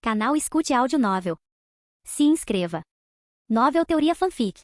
Canal Escute Áudio Novel. Se inscreva. Novel Teoria Fanfic.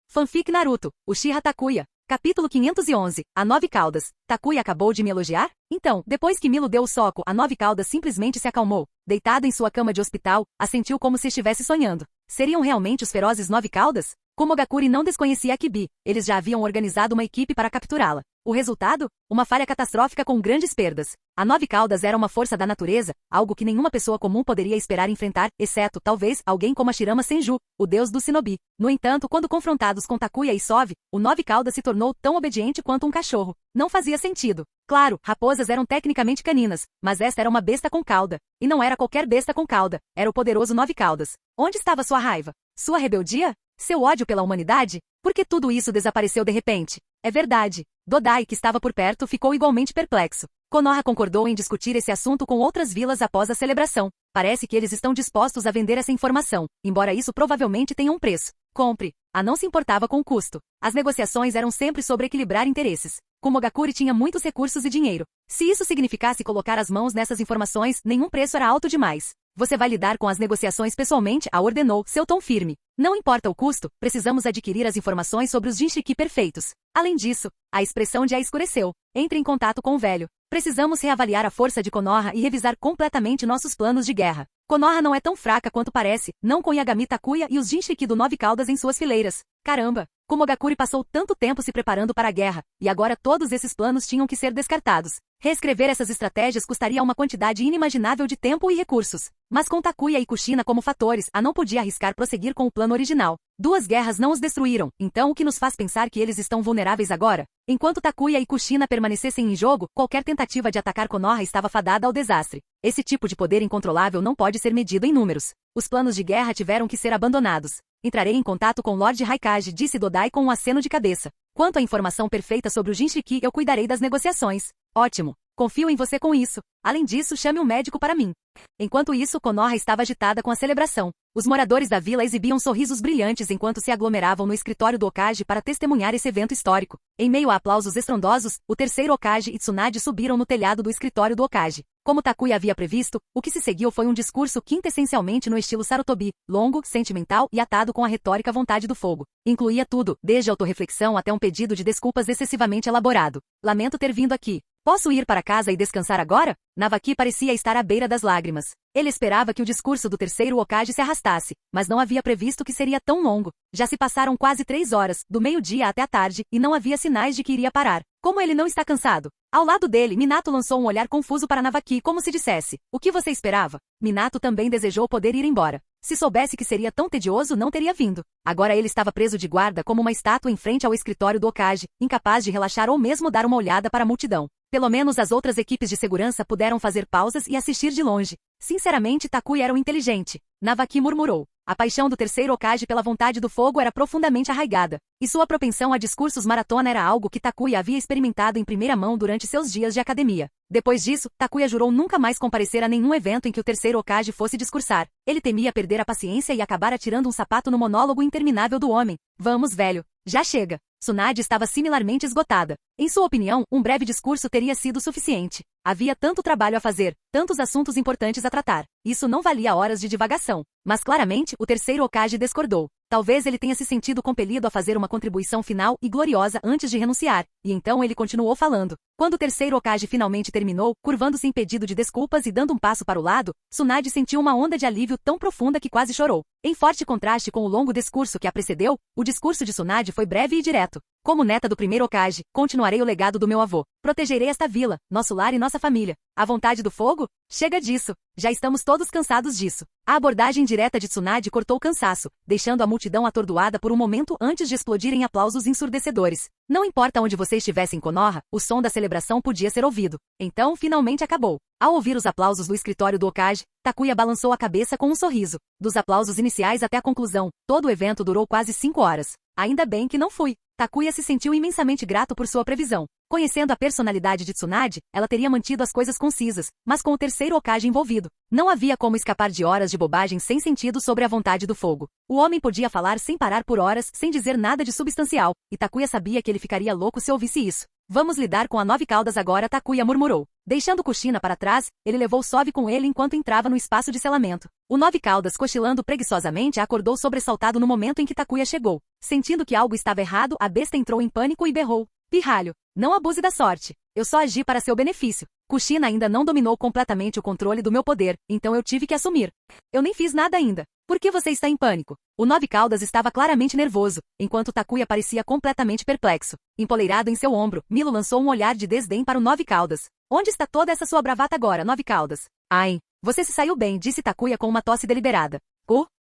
Fanfic Naruto, Uchiha Takuya. Capítulo 511, a Nove Caudas. Takuya acabou de me elogiar? Então, depois que Milo deu o soco, a Nove Caudas simplesmente se acalmou. Deitado em sua cama de hospital, assentiu como se estivesse sonhando. Seriam realmente os ferozes Nove Caudas? Komogakure não desconhecia a Kibi, eles já haviam organizado uma equipe para capturá-la. O resultado? Uma falha catastrófica com grandes perdas. A Nove Caudas era uma força da natureza, algo que nenhuma pessoa comum poderia esperar enfrentar, exceto, talvez, alguém como Hashirama Senju, o deus do Shinobi. No entanto, quando confrontados com Takuya e Sove, o Nove Caudas se tornou tão obediente quanto um cachorro. Não fazia sentido. Claro, raposas eram tecnicamente caninas, mas esta era uma besta com cauda. E não era qualquer besta com cauda, era o poderoso Nove Caudas. Onde estava sua raiva? Sua rebeldia? Seu ódio pela humanidade? Por que tudo isso desapareceu de repente? É verdade. Dodai, que estava por perto, ficou igualmente perplexo. Konoha concordou em discutir esse assunto com outras vilas após a celebração. Parece que eles estão dispostos a vender essa informação, embora isso provavelmente tenha um preço. Compre. A não se importava com o custo. As negociações eram sempre sobre equilibrar interesses. Komogakure tinha muitos recursos e dinheiro. Se isso significasse colocar as mãos nessas informações, nenhum preço era alto demais. Você vai lidar com as negociações pessoalmente, a ordenou, seu tom firme. Não importa o custo, precisamos adquirir as informações sobre os Jinchiki perfeitos. Além disso, a expressão de a escureceu. Entre em contato com o velho. Precisamos reavaliar a força de Konoha e revisar completamente nossos planos de guerra. Konoha não é tão fraca quanto parece, não com Yagami Takuya e os Jinchiki do Nove Caudas em suas fileiras. Caramba! Komogakure passou tanto tempo se preparando para a guerra, e agora todos esses planos tinham que ser descartados. Reescrever essas estratégias custaria uma quantidade inimaginável de tempo e recursos. Mas com Takuya e Kushina como fatores, não podia arriscar prosseguir com o plano original. Duas guerras não os destruíram, então o que nos faz pensar que eles estão vulneráveis agora? Enquanto Takuya e Kushina permanecessem em jogo, qualquer tentativa de atacar Konoha estava fadada ao desastre. Esse tipo de poder incontrolável não pode ser medido em números. Os planos de guerra tiveram que ser abandonados. Entrarei em contato com Lord Raikage, disse Dodai com um aceno de cabeça. Quanto à informação perfeita sobre o Jinchiki, eu cuidarei das negociações. Ótimo. Confio em você com isso. Além disso, chame um médico para mim. Enquanto isso, Konoha estava agitada com a celebração. Os moradores da vila exibiam sorrisos brilhantes enquanto se aglomeravam no escritório do Hokage para testemunhar esse evento histórico. Em meio a aplausos estrondosos, o terceiro Hokage e Tsunade subiram no telhado do escritório do Hokage. Como Takuya havia previsto, o que se seguiu foi um discurso quintessencialmente no estilo Sarutobi, longo, sentimental e atado com a retórica vontade do fogo. Incluía tudo, desde autorreflexão até um pedido de desculpas excessivamente elaborado. Lamento ter vindo aqui. Posso ir para casa e descansar agora? Navaki parecia estar à beira das lágrimas. Ele esperava que o discurso do terceiro Hokage se arrastasse, mas não havia previsto que seria tão longo. Já se passaram quase 3 horas, do meio-dia até a tarde, e não havia sinais de que iria parar. Como ele não está cansado? Ao lado dele, Minato lançou um olhar confuso para Navaki como se dissesse, o que você esperava? Minato também desejou poder ir embora. Se soubesse que seria tão tedioso, não teria vindo. Agora ele estava preso de guarda como uma estátua em frente ao escritório do Hokage, incapaz de relaxar ou mesmo dar uma olhada para a multidão. Pelo menos as outras equipes de segurança puderam fazer pausas e assistir de longe. Sinceramente, Takuya era um inteligente. Navaki murmurou. A paixão do terceiro Hokage pela vontade do fogo era profundamente arraigada, e sua propensão a discursos maratona era algo que Takuya havia experimentado em primeira mão durante seus dias de academia. Depois disso, Takuya jurou nunca mais comparecer a nenhum evento em que o terceiro Hokage fosse discursar. Ele temia perder a paciência e acabar atirando um sapato no monólogo interminável do homem. Vamos, velho. Já chega. Tsunade estava similarmente esgotada. Em sua opinião, um breve discurso teria sido suficiente. Havia tanto trabalho a fazer, tantos assuntos importantes a tratar. Isso não valia horas de divagação. Mas claramente, o terceiro Hokage discordou. Talvez ele tenha se sentido compelido a fazer uma contribuição final e gloriosa antes de renunciar, e então ele continuou falando. Quando o terceiro Hokage finalmente terminou, curvando-se em pedido de desculpas e dando um passo para o lado, Tsunade sentiu uma onda de alívio tão profunda que quase chorou. Em forte contraste com o longo discurso que a precedeu, o discurso de Tsunade foi breve e direto. Como neta do primeiro Hokage, continuarei o legado do meu avô. Protegerei esta vila, nosso lar e nossa família. A vontade do fogo? Chega disso. Já estamos todos cansados disso. A abordagem direta de Tsunade cortou o cansaço, deixando a multidão atordoada por um momento antes de explodir em aplausos ensurdecedores. Não importa onde você estivesse em Konoha, o som da celebração podia ser ouvido. Então, finalmente acabou. Ao ouvir os aplausos do escritório do Hokage, Takuya balançou a cabeça com um sorriso. Dos aplausos iniciais até a conclusão, todo o evento durou quase 5 horas. Ainda bem que não fui. Takuya se sentiu imensamente grato por sua previsão. Conhecendo a personalidade de Tsunade, ela teria mantido as coisas concisas, mas com o terceiro Hokage envolvido, não havia como escapar de horas de bobagem sem sentido sobre a vontade do fogo. O homem podia falar sem parar por horas, sem dizer nada de substancial, e Takuya sabia que ele ficaria louco se ouvisse isso. Vamos lidar com a 9 caudas agora, Takuya murmurou. Deixando Kushina para trás, ele levou Sove com ele enquanto entrava no espaço de selamento. O 9 caudas, cochilando preguiçosamente, acordou sobressaltado no momento em que Takuya chegou. Sentindo que algo estava errado, a besta entrou em pânico e berrou. Pirralho, não abuse da sorte. Eu só agi para seu benefício. Kushina ainda não dominou completamente o controle do meu poder, então eu tive que assumir. Eu nem fiz nada ainda. Por que você está em pânico? O 9 caudas estava claramente nervoso, enquanto Takuya parecia completamente perplexo. Empoleirado em seu ombro, Milo lançou um olhar de desdém para o 9 caudas. Onde está toda essa sua bravata agora, 9 caudas? Ai, você se saiu bem, disse Takuya com uma tosse deliberada.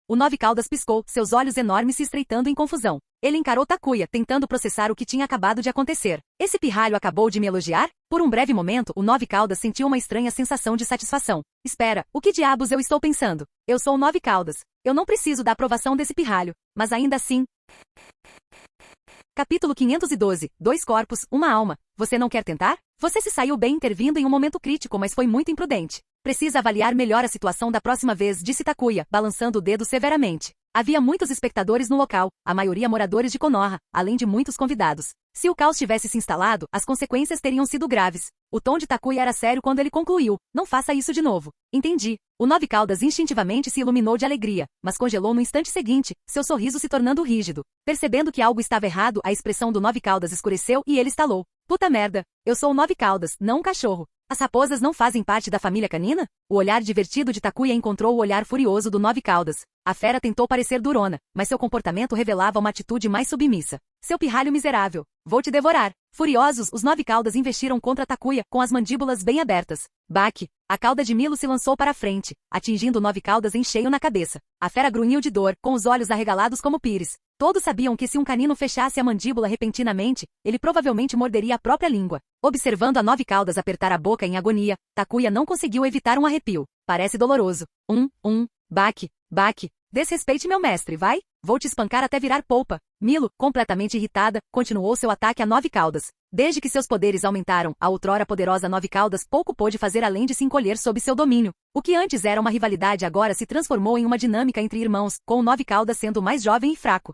O 9 caudas piscou, seus olhos enormes se estreitando em confusão. Ele encarou Takuya, tentando processar o que tinha acabado de acontecer. Esse pirralho acabou de me elogiar? Por um breve momento, o 9 caudas sentiu uma estranha sensação de satisfação. Espera, o que diabos eu estou pensando? Eu sou o 9 caudas. Eu não preciso da aprovação desse pirralho, mas ainda assim... Capítulo 512. 2 corpos, uma alma. Você não quer tentar? Você se saiu bem intervindo em um momento crítico, mas foi muito imprudente. Precisa avaliar melhor a situação da próxima vez, disse Takuya, balançando o dedo severamente. Havia muitos espectadores no local, a maioria moradores de Konoha, além de muitos convidados. Se o caos tivesse se instalado, as consequências teriam sido graves. O tom de Takuya era sério quando ele concluiu. Não faça isso de novo. Entendi. O 9 caudas instintivamente se iluminou de alegria, mas congelou no instante seguinte, seu sorriso se tornando rígido. Percebendo que algo estava errado, a expressão do 9 caudas escureceu e ele estalou. Puta merda, eu sou o 9 caudas, não um cachorro. As raposas não fazem parte da família canina? O olhar divertido de Takuya encontrou o olhar furioso do 9 caudas. A fera tentou parecer durona, mas seu comportamento revelava uma atitude mais submissa. Seu pirralho miserável. Vou te devorar. Furiosos, os 9 caudas investiram contra Takuya, com as mandíbulas bem abertas. Baque. A cauda de Milo se lançou para a frente, atingindo o 9 caudas em cheio na cabeça. A fera grunhiu de dor, com os olhos arregalados como pires. Todos sabiam que se um canino fechasse a mandíbula repentinamente, ele provavelmente morderia a própria língua. Observando a 9 caudas apertar a boca em agonia, Takuya não conseguiu evitar um arrepio. Parece doloroso. Baque. Desrespeite meu mestre, vai? Vou te espancar até virar polpa. Milo, completamente irritada, continuou seu ataque a 9 caudas. Desde que seus poderes aumentaram, a outrora poderosa 9 caudas pouco pôde fazer além de se encolher sob seu domínio. O que antes era uma rivalidade agora se transformou em uma dinâmica entre irmãos, com o 9 caudas sendo mais jovem e fraco.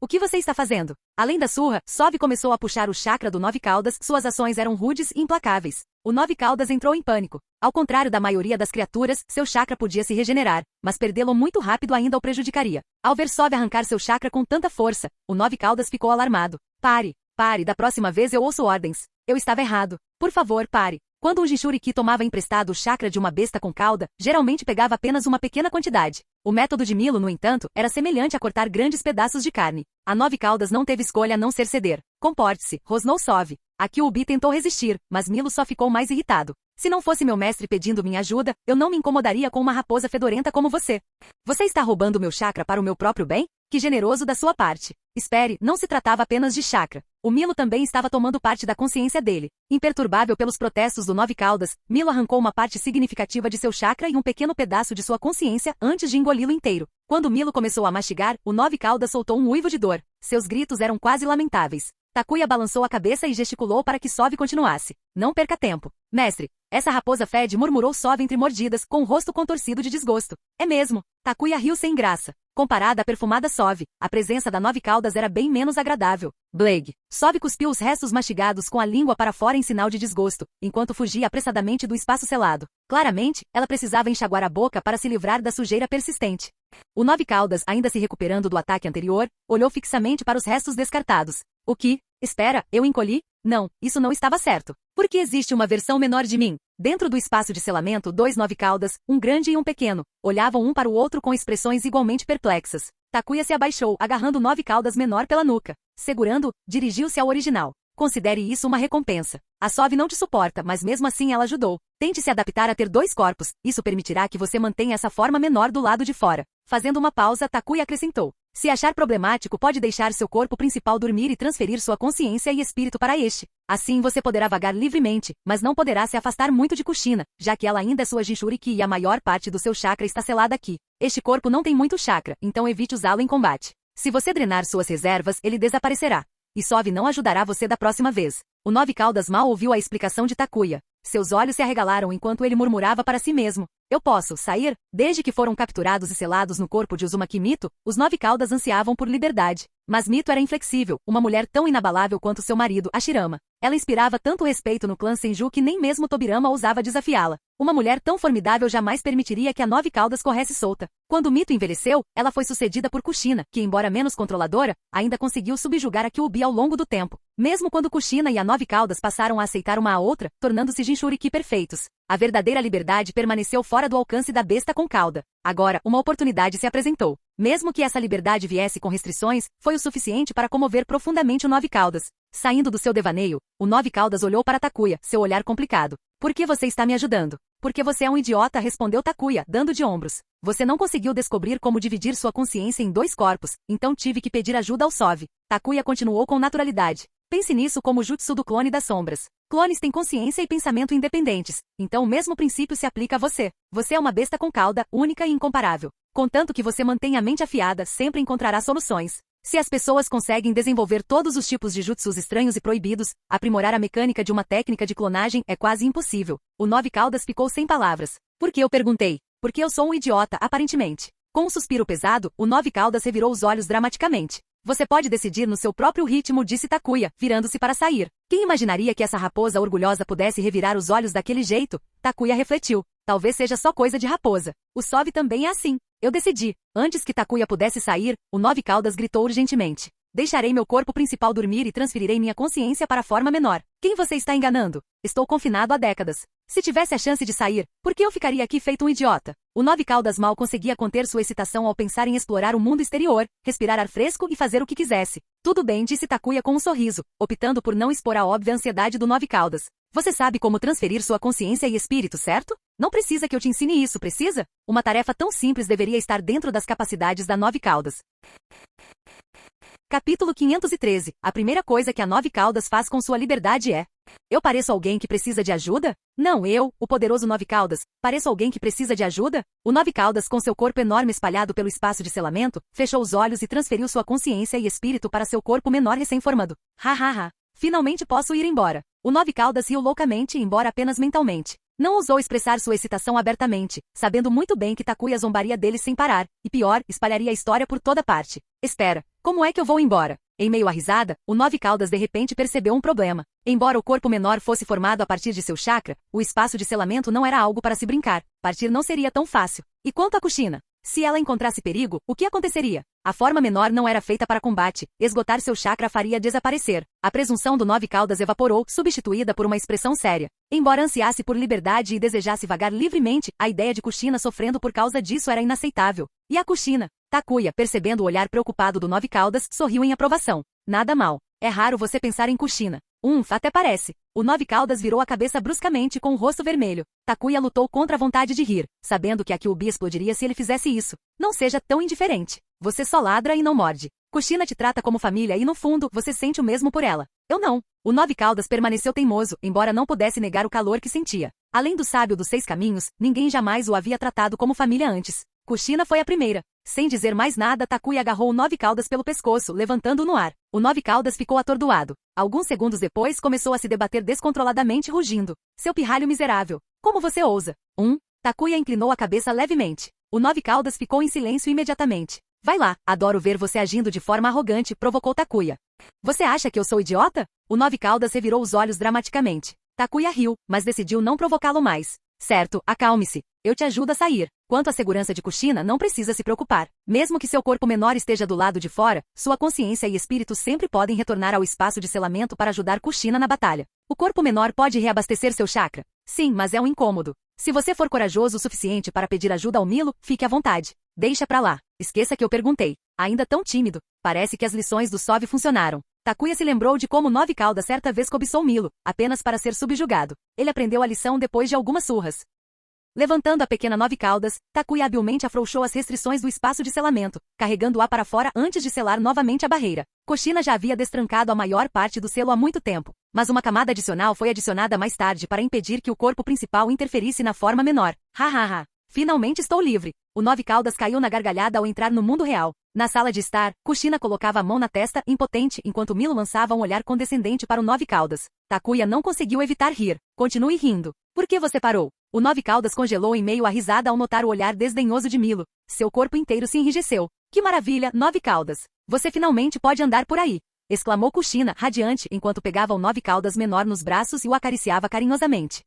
O que você está fazendo? Além da surra, Sove começou a puxar o chakra do 9 caudas, suas ações eram rudes e implacáveis. O 9 caudas entrou em pânico. Ao contrário da maioria das criaturas, seu chakra podia se regenerar, mas perdê-lo muito rápido ainda o prejudicaria. Ao ver Sove arrancar seu chakra com tanta força, o 9 caudas ficou alarmado. Pare, da próxima vez eu ouço ordens. Eu estava errado. Por favor, pare. Quando um Jinchuriki tomava emprestado o chakra de uma besta com cauda, geralmente pegava apenas uma pequena quantidade. O método de Milo, no entanto, era semelhante a cortar grandes pedaços de carne. A 9 caudas não teve escolha a não ser ceder. Comporte-se, rosnou Sove. Aqui o Ubi tentou resistir, mas Milo só ficou mais irritado. Se não fosse meu mestre pedindo minha ajuda, eu não me incomodaria com uma raposa fedorenta como você. Você está roubando meu chakra para o meu próprio bem? Que generoso da sua parte. Espere, não se tratava apenas de chakra. O Milo também estava tomando parte da consciência dele. Imperturbável pelos protestos do 9 caudas, Milo arrancou uma parte significativa de seu chakra e um pequeno pedaço de sua consciência antes de engoli-lo inteiro. Quando Milo começou a mastigar, o 9 caudas soltou um uivo de dor. Seus gritos eram quase lamentáveis. Takuya balançou a cabeça e gesticulou para que Sove continuasse. Não perca tempo. Mestre, essa raposa fede, murmurou Sove entre mordidas, com o rosto contorcido de desgosto. É mesmo. Takuya riu sem graça. Comparada à perfumada Sove, a presença da 9 caudas era bem menos agradável. Bleg. Sove cuspiu os restos mastigados com a língua para fora em sinal de desgosto, enquanto fugia apressadamente do espaço selado. Claramente, ela precisava enxaguar a boca para se livrar da sujeira persistente. O 9 caudas, ainda se recuperando do ataque anterior, olhou fixamente para os restos descartados. O que? Espera, eu encolhi? Não, isso não estava certo. Porque existe uma versão menor de mim. Dentro do espaço de selamento, 2 9 caudas, um grande e um pequeno, olhavam um para o outro com expressões igualmente perplexas. Takuya se abaixou, agarrando o 9 caudas menor pela nuca. Segurando-o, dirigiu-se ao original. Considere isso uma recompensa. A Sove não te suporta, mas mesmo assim ela ajudou. Tente se adaptar a ter 2 corpos. Isso permitirá que você mantenha essa forma menor do lado de fora. Fazendo uma pausa, Takuya acrescentou. Se achar problemático, pode deixar seu corpo principal dormir e transferir sua consciência e espírito para este. Assim você poderá vagar livremente, mas não poderá se afastar muito de Kushina, já que ela ainda é sua Jinchuriki e a maior parte do seu chakra está selada aqui. Este corpo não tem muito chakra, então evite usá-lo em combate. Se você drenar suas reservas, ele desaparecerá. E Sove não ajudará você da próxima vez. O 9 caudas mal ouviu a explicação de Takuya. Seus olhos se arregalaram enquanto ele murmurava para si mesmo. Eu posso sair? Desde que foram capturados e selados no corpo de Uzumaki Mito, os 9 caudas ansiavam por liberdade. Mas Mito era inflexível, uma mulher tão inabalável quanto seu marido, Hashirama. Ela inspirava tanto respeito no clã Senju que nem mesmo Tobirama ousava desafiá-la. Uma mulher tão formidável jamais permitiria que a Nove Caudas corresse solta. Quando o mito envelheceu, ela foi sucedida por Kushina, que embora menos controladora, ainda conseguiu subjugar a Kyuubi ao longo do tempo. Mesmo quando Kushina e a Nove Caudas passaram a aceitar uma a outra, tornando-se Jinchuriki perfeitos. A verdadeira liberdade permaneceu fora do alcance da besta com cauda. Agora, uma oportunidade se apresentou. Mesmo que essa liberdade viesse com restrições, foi o suficiente para comover profundamente o Nove Caudas. Saindo do seu devaneio, o Nove Caudas olhou para Takuya, seu olhar complicado. Por que você está me ajudando? Porque você é um idiota, respondeu Takuya, dando de ombros. Você não conseguiu descobrir como dividir sua consciência em 2 corpos, então tive que pedir ajuda ao Sov. Takuya continuou com naturalidade. Pense nisso como o jutsu do clone das sombras. Clones têm consciência e pensamento independentes, então o mesmo princípio se aplica a você. Você é uma besta com cauda, única e incomparável. Contanto que você mantenha a mente afiada, sempre encontrará soluções. Se as pessoas conseguem desenvolver todos os tipos de jutsus estranhos e proibidos, aprimorar a mecânica de uma técnica de clonagem é quase impossível. O Nove Caudas ficou sem palavras. Por que eu perguntei? Porque eu sou um idiota, aparentemente. Com um suspiro pesado, o Nove Caudas revirou os olhos dramaticamente. Você pode decidir no seu próprio ritmo, disse Takuya, virando-se para sair. Quem imaginaria que essa raposa orgulhosa pudesse revirar os olhos daquele jeito? Takuya refletiu. Talvez seja só coisa de raposa. O Sov também é assim. Eu decidi. Antes que Takuya pudesse sair, o Nove Caudas gritou urgentemente. Deixarei meu corpo principal dormir e transferirei minha consciência para a forma menor. Quem você está enganando? Estou confinado há décadas. Se tivesse a chance de sair, por que eu ficaria aqui feito um idiota? O Nove Caudas mal conseguia conter sua excitação ao pensar em explorar o mundo exterior, respirar ar fresco e fazer o que quisesse. Tudo bem, disse Takuya com um sorriso, optando por não expor a óbvia ansiedade do Nove Caudas. Você sabe como transferir sua consciência e espírito, certo? Não precisa que eu te ensine isso, precisa? Uma tarefa tão simples deveria estar dentro das capacidades da Nove Caudas. Capítulo 513. A primeira coisa que a Nove Caudas faz com sua liberdade é... Eu pareço alguém que precisa de ajuda? Não, eu, o poderoso Nove Caudas, pareço alguém que precisa de ajuda? O Nove Caudas, com seu corpo enorme espalhado pelo espaço de selamento, fechou os olhos e transferiu sua consciência e espírito para seu corpo menor recém-formado. Ha ha ha. Finalmente posso ir embora. O Nove Caudas riu loucamente, embora apenas mentalmente. Não ousou expressar sua excitação abertamente, sabendo muito bem que Takuya zombaria dele sem parar, e pior, espalharia a história por toda parte. Espera, como é que eu vou embora? Em meio à risada, o Nove Caudas de repente percebeu um problema. Embora o corpo menor fosse formado a partir de seu chakra, o espaço de selamento não era algo para se brincar. Partir não seria tão fácil. E quanto a Kushina? Se ela encontrasse perigo, o que aconteceria? A forma menor não era feita para combate, esgotar seu chakra faria desaparecer. A presunção do Nove Caudas evaporou, substituída por uma expressão séria. Embora ansiasse por liberdade e desejasse vagar livremente, a ideia de Kushina sofrendo por causa disso era inaceitável. E a Kushina? Takuya, percebendo o olhar preocupado do Nove Caudas, sorriu em aprovação. Nada mal. É raro você pensar em Kushina. Até parece. O Nove Caudas virou a cabeça bruscamente com o rosto vermelho. Takuya lutou contra a vontade de rir, sabendo que a Kyuubi explodiria se ele fizesse isso. Não seja tão indiferente. Você só ladra e não morde. Kushina te trata como família e no fundo, você sente o mesmo por ela. Eu não. O Nove Caudas permaneceu teimoso, embora não pudesse negar o calor que sentia. Além do sábio dos 6 caminhos, ninguém jamais o havia tratado como família antes. Kushina foi a primeira. Sem dizer mais nada, Takuya agarrou o Nove Caudas pelo pescoço, levantando-o no ar. O Nove Caudas ficou atordoado. Alguns segundos depois, começou a se debater descontroladamente, rugindo. Seu pirralho miserável. Como você ousa? Takuya inclinou a cabeça levemente. O Nove Caudas ficou em silêncio imediatamente. Vai lá, adoro ver você agindo de forma arrogante, provocou Takuya. Você acha que eu sou idiota? O Nove Caudas revirou os olhos dramaticamente. Takuya riu, mas decidiu não provocá-lo mais. Certo, acalme-se. Eu te ajudo a sair. Quanto à segurança de Kushina, não precisa se preocupar. Mesmo que seu corpo menor esteja do lado de fora, sua consciência e espírito sempre podem retornar ao espaço de selamento para ajudar Kushina na batalha. O corpo menor pode reabastecer seu chakra. Sim, mas é um incômodo. Se você for corajoso o suficiente para pedir ajuda ao Milo, fique à vontade. Deixa pra lá. Esqueça que eu perguntei. Ainda tão tímido. Parece que as lições do Sov funcionaram. Takuya se lembrou de como Nove Caudas certa vez cobiçou Milo, apenas para ser subjugado. Ele aprendeu a lição depois de algumas surras. Levantando a pequena Nove Caudas, Takuya habilmente afrouxou as restrições do espaço de selamento, carregando-a para fora antes de selar novamente a barreira. Kushina já havia destrancado a maior parte do selo há muito tempo, mas uma camada adicional foi adicionada mais tarde para impedir que o corpo principal interferisse na forma menor. Finalmente estou livre. O Nove Caudas caiu na gargalhada ao entrar no mundo real. Na sala de estar, Kushina colocava a mão na testa, impotente, enquanto Milo lançava um olhar condescendente para o Nove Caudas. Takuya não conseguiu evitar rir. Continue rindo. Por que você parou? O Nove Caudas congelou em meio à risada ao notar o olhar desdenhoso de Milo. Seu corpo inteiro se enrijeceu. Que maravilha, Nove Caudas. Você finalmente pode andar por aí. exclamou Kushina, radiante, enquanto pegava o Nove Caudas menor nos braços e o acariciava carinhosamente.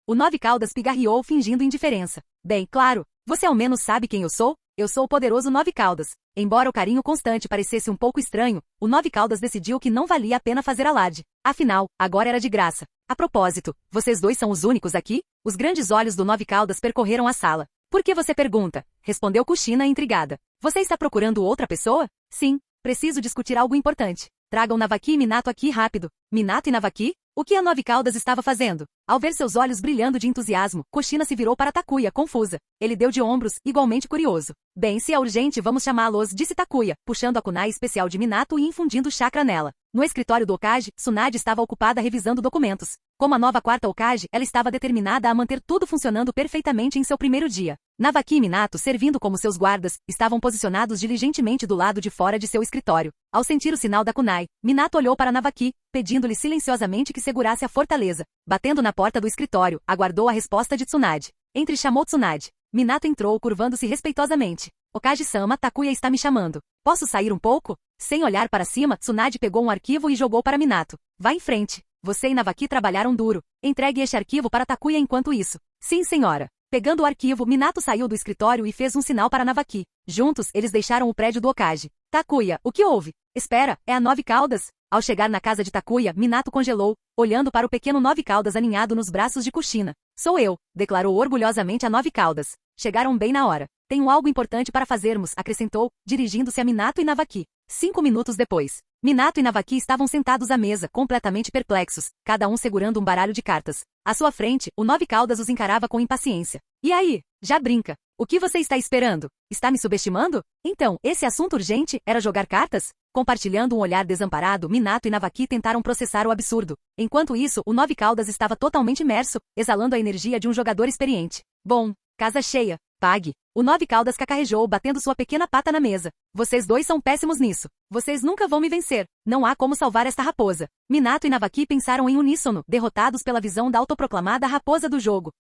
O Nove Caudas pigarreou fingindo indiferença. Bem, claro, você ao menos sabe quem eu sou? Eu sou o poderoso Nove Caudas. Embora o carinho constante parecesse um pouco estranho, o Nove Caudas decidiu que não valia a pena fazer alarde. Afinal, agora era de graça. A propósito, vocês dois são os únicos aqui? Os grandes olhos do Nove Caudas percorreram a sala. Por que você pergunta? Respondeu Kushina intrigada. Você está procurando outra pessoa? Sim, preciso discutir algo importante. Tragam Navaki e Minato aqui rápido. Minato e Navaki? O que a Nove Caudas estava fazendo? Ao ver seus olhos brilhando de entusiasmo, Kushina se virou para Takuya, confusa. Ele deu de ombros, igualmente curioso. Bem, se é urgente, vamos chamá-los, disse Takuya, puxando a kunai especial de Minato e infundindo chakra nela. No escritório do Hokage, Tsunade estava ocupada revisando documentos. Como a nova quarta Hokage, ela estava determinada a manter tudo funcionando perfeitamente em seu primeiro dia. Navaki e Minato, servindo como seus guardas, estavam posicionados diligentemente do lado de fora de seu escritório. Ao sentir o sinal da kunai, Minato olhou para Navaki, pedindo-lhe silenciosamente que segurasse a fortaleza. Batendo na porta do escritório, aguardou a resposta de Tsunade. Chamou Tsunade. Minato entrou, curvando-se respeitosamente. Hokage-sama, Takuya está me chamando. Posso sair um pouco? Sem olhar para cima, Tsunade pegou um arquivo e jogou para Minato. Vá em frente. Você e Navaki trabalharam duro. Entregue este arquivo para Takuya enquanto isso. Sim, senhora. Pegando o arquivo, Minato saiu do escritório e fez um sinal para Navaki. Juntos, eles deixaram o prédio do Hokage. Takuya, o que houve? Espera, é a Nove Caudas? Ao chegar na casa de Takuya, Minato congelou, olhando para o pequeno Nove Caudas aninhado nos braços de Kushina. Sou eu, declarou orgulhosamente a Nove Caudas. Chegaram bem na hora. Tenho algo importante para fazermos, acrescentou, dirigindo-se a Minato e Navaki. 5 minutos depois, Minato e Navaki estavam sentados à mesa, completamente perplexos, cada um segurando um baralho de cartas. À sua frente, o Nove Caudas os encarava com impaciência. E aí? Já brinca? O que você está esperando? Está me subestimando? Então, esse assunto urgente era jogar cartas? Compartilhando um olhar desamparado, Minato e Navaki tentaram processar o absurdo. Enquanto isso, o Nove Caudas estava totalmente imerso, exalando a energia de um jogador experiente. Bom, casa cheia. Pague. O Nove Caudas cacarejou, batendo sua pequena pata na mesa. Vocês dois são péssimos nisso. Vocês nunca vão me vencer. Não há como salvar esta raposa. Minato e Navaki pensaram em uníssono, derrotados pela visão da autoproclamada raposa do jogo.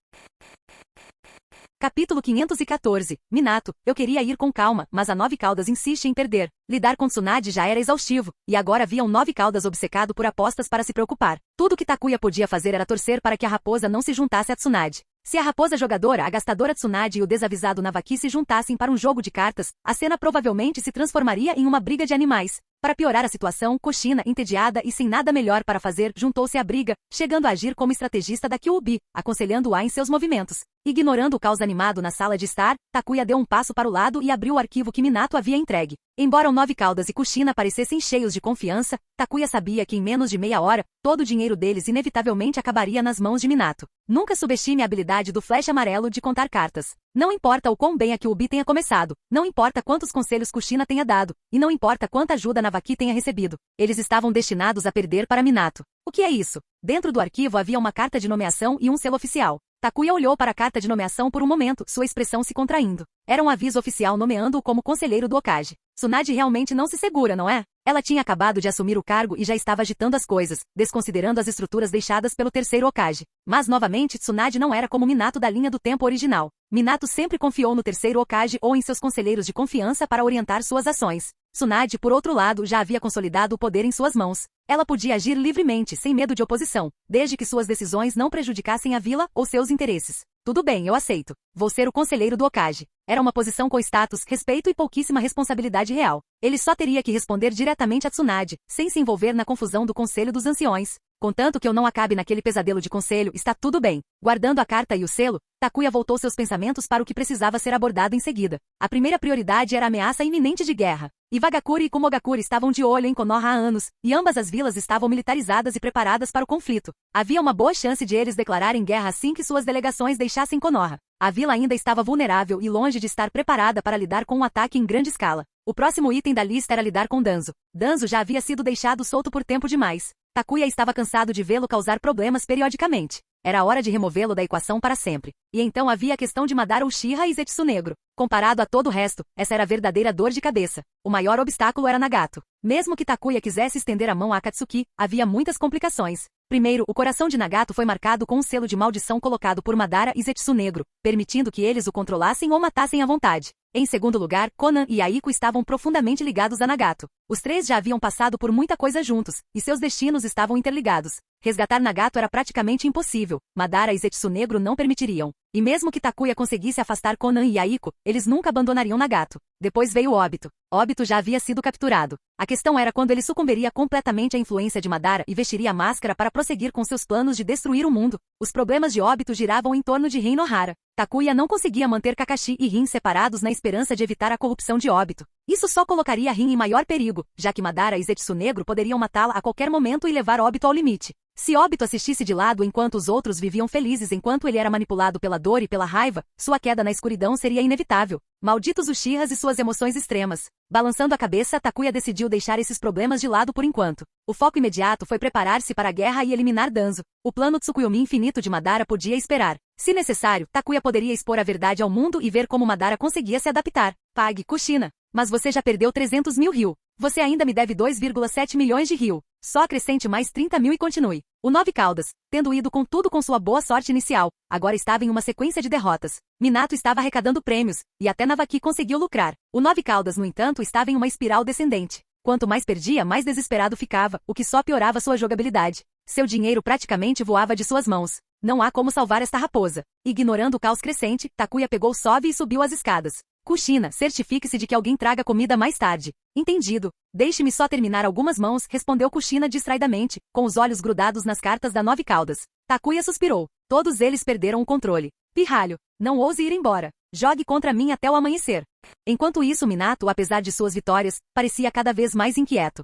Capítulo 514. Minato, eu queria ir com calma, mas a Nove Caudas insiste em perder. Lidar com Tsunade já era exaustivo, e agora havia um Nove Caudas obcecado por apostas para se preocupar. Tudo que Takuya podia fazer era torcer para que a raposa não se juntasse a Tsunade. Se a raposa jogadora, a gastadora Tsunade e o desavisado Navaki se juntassem para um jogo de cartas, a cena provavelmente se transformaria em uma briga de animais. Para piorar a situação, Kushina, entediada e sem nada melhor para fazer, juntou-se à briga, chegando a agir como estrategista da Kyuubi, aconselhando-a em seus movimentos. Ignorando o caos animado na sala de estar, Takuya deu um passo para o lado e abriu o arquivo que Minato havia entregue. Embora o Nove Caudas e Kushina parecessem cheios de confiança, Takuya sabia que em menos de meia hora, todo o dinheiro deles inevitavelmente acabaria nas mãos de Minato. Nunca subestime a habilidade do Flash Amarelo de contar cartas. Não importa o quão bem a Kyuubi tenha começado, não importa quantos conselhos Kushina tenha dado, e não importa quanta ajuda Navaki tenha recebido. Eles estavam destinados a perder para Minato. O que é isso? Dentro do arquivo havia uma carta de nomeação e um selo oficial. Takuya olhou para a carta de nomeação por um momento, sua expressão se contraindo. Era um aviso oficial nomeando-o como conselheiro do Hokage. Tsunade realmente não se segura, não é? Ela tinha acabado de assumir o cargo e já estava agitando as coisas, desconsiderando as estruturas deixadas pelo terceiro Hokage. Mas novamente Tsunade não era como Minato da linha do tempo original. Minato sempre confiou no terceiro Hokage ou em seus conselheiros de confiança para orientar suas ações. Tsunade, por outro lado, já havia consolidado o poder em suas mãos. Ela podia agir livremente, sem medo de oposição, desde que suas decisões não prejudicassem a vila ou seus interesses. Tudo bem, eu aceito. Vou ser o conselheiro do Hokage. Era uma posição com status, respeito e pouquíssima responsabilidade real. Ele só teria que responder diretamente a Tsunade, sem se envolver na confusão do Conselho dos Anciões. Contanto que eu não acabe naquele pesadelo de conselho, está tudo bem. Guardando a carta e o selo, Takuya voltou seus pensamentos para o que precisava ser abordado em seguida. A primeira prioridade era a ameaça iminente de guerra. Iwagakure e Kumogakure estavam de olho em Konoha há anos, e ambas as vilas estavam militarizadas e preparadas para o conflito. Havia uma boa chance de eles declararem guerra assim que suas delegações deixassem Konoha. A vila ainda estava vulnerável e longe de estar preparada para lidar com um ataque em grande escala. O próximo item da lista era lidar com Danzo. Danzo já havia sido deixado solto por tempo demais. Takuya estava cansado de vê-lo causar problemas periodicamente. Era hora de removê-lo da equação para sempre. E então havia a questão de Madara Uchiha e Zetsu Negro. Comparado a todo o resto, essa era a verdadeira dor de cabeça. O maior obstáculo era Nagato. Mesmo que Takuya quisesse estender a mão a Akatsuki, havia muitas complicações. Primeiro, o coração de Nagato foi marcado com um selo de maldição colocado por Madara e Zetsu Negro, permitindo que eles o controlassem ou matassem à vontade. Em segundo lugar, Konan e Aiko estavam profundamente ligados a Nagato. Os três já haviam passado por muita coisa juntos, e seus destinos estavam interligados. Resgatar Nagato era praticamente impossível, Madara e Zetsu Negro não permitiriam. E mesmo que Takuya conseguisse afastar Konan e Aiko, eles nunca abandonariam Nagato. Depois veio Obito. Obito já havia sido capturado. A questão era quando ele sucumbiria completamente à influência de Madara e vestiria a máscara para prosseguir com seus planos de destruir o mundo. Os problemas de Obito giravam em torno de Rin Nohara. Takuya não conseguia manter Kakashi e Rin separados na esperança de evitar a corrupção de Obito. Isso só colocaria Rin em maior perigo, já que Madara e Zetsu Negro poderiam matá-la a qualquer momento e levar Obito ao limite. Se Obito assistisse de lado enquanto os outros viviam felizes enquanto ele era manipulado pela dor e pela raiva, sua queda na escuridão seria inevitável. Malditos Uchihas e suas emoções extremas. Balançando a cabeça, Takuya decidiu deixar esses problemas de lado por enquanto. O foco imediato foi preparar-se para a guerra e eliminar Danzo. O plano Tsukuyomi infinito de Madara podia esperar. Se necessário, Takuya poderia expor a verdade ao mundo e ver como Madara conseguia se adaptar. Pague, Kushina. Mas você já perdeu 300 mil ryu. Você ainda me deve 2,7 milhões de ryu. Só acrescente mais 30 mil e continue. O Nove Caudas, tendo ido com tudo com sua boa sorte inicial, agora estava em uma sequência de derrotas. Minato estava arrecadando prêmios, e até Navaki conseguiu lucrar. O Nove Caudas, no entanto, estava em uma espiral descendente. Quanto mais perdia, mais desesperado ficava, o que só piorava sua jogabilidade. Seu dinheiro praticamente voava de suas mãos. Não há como salvar esta raposa. Ignorando o caos crescente, Takuya pegou Sove e subiu as escadas. Kushina, certifique-se de que alguém traga comida mais tarde. Entendido. Deixe-me só terminar algumas mãos, respondeu Kushina distraidamente, com os olhos grudados nas cartas da Nove Caudas. Takuya suspirou. Todos eles perderam o controle. Pirralho, não ouse ir embora. Jogue contra mim até o amanhecer. Enquanto isso, Minato, apesar de suas vitórias, parecia cada vez mais inquieto.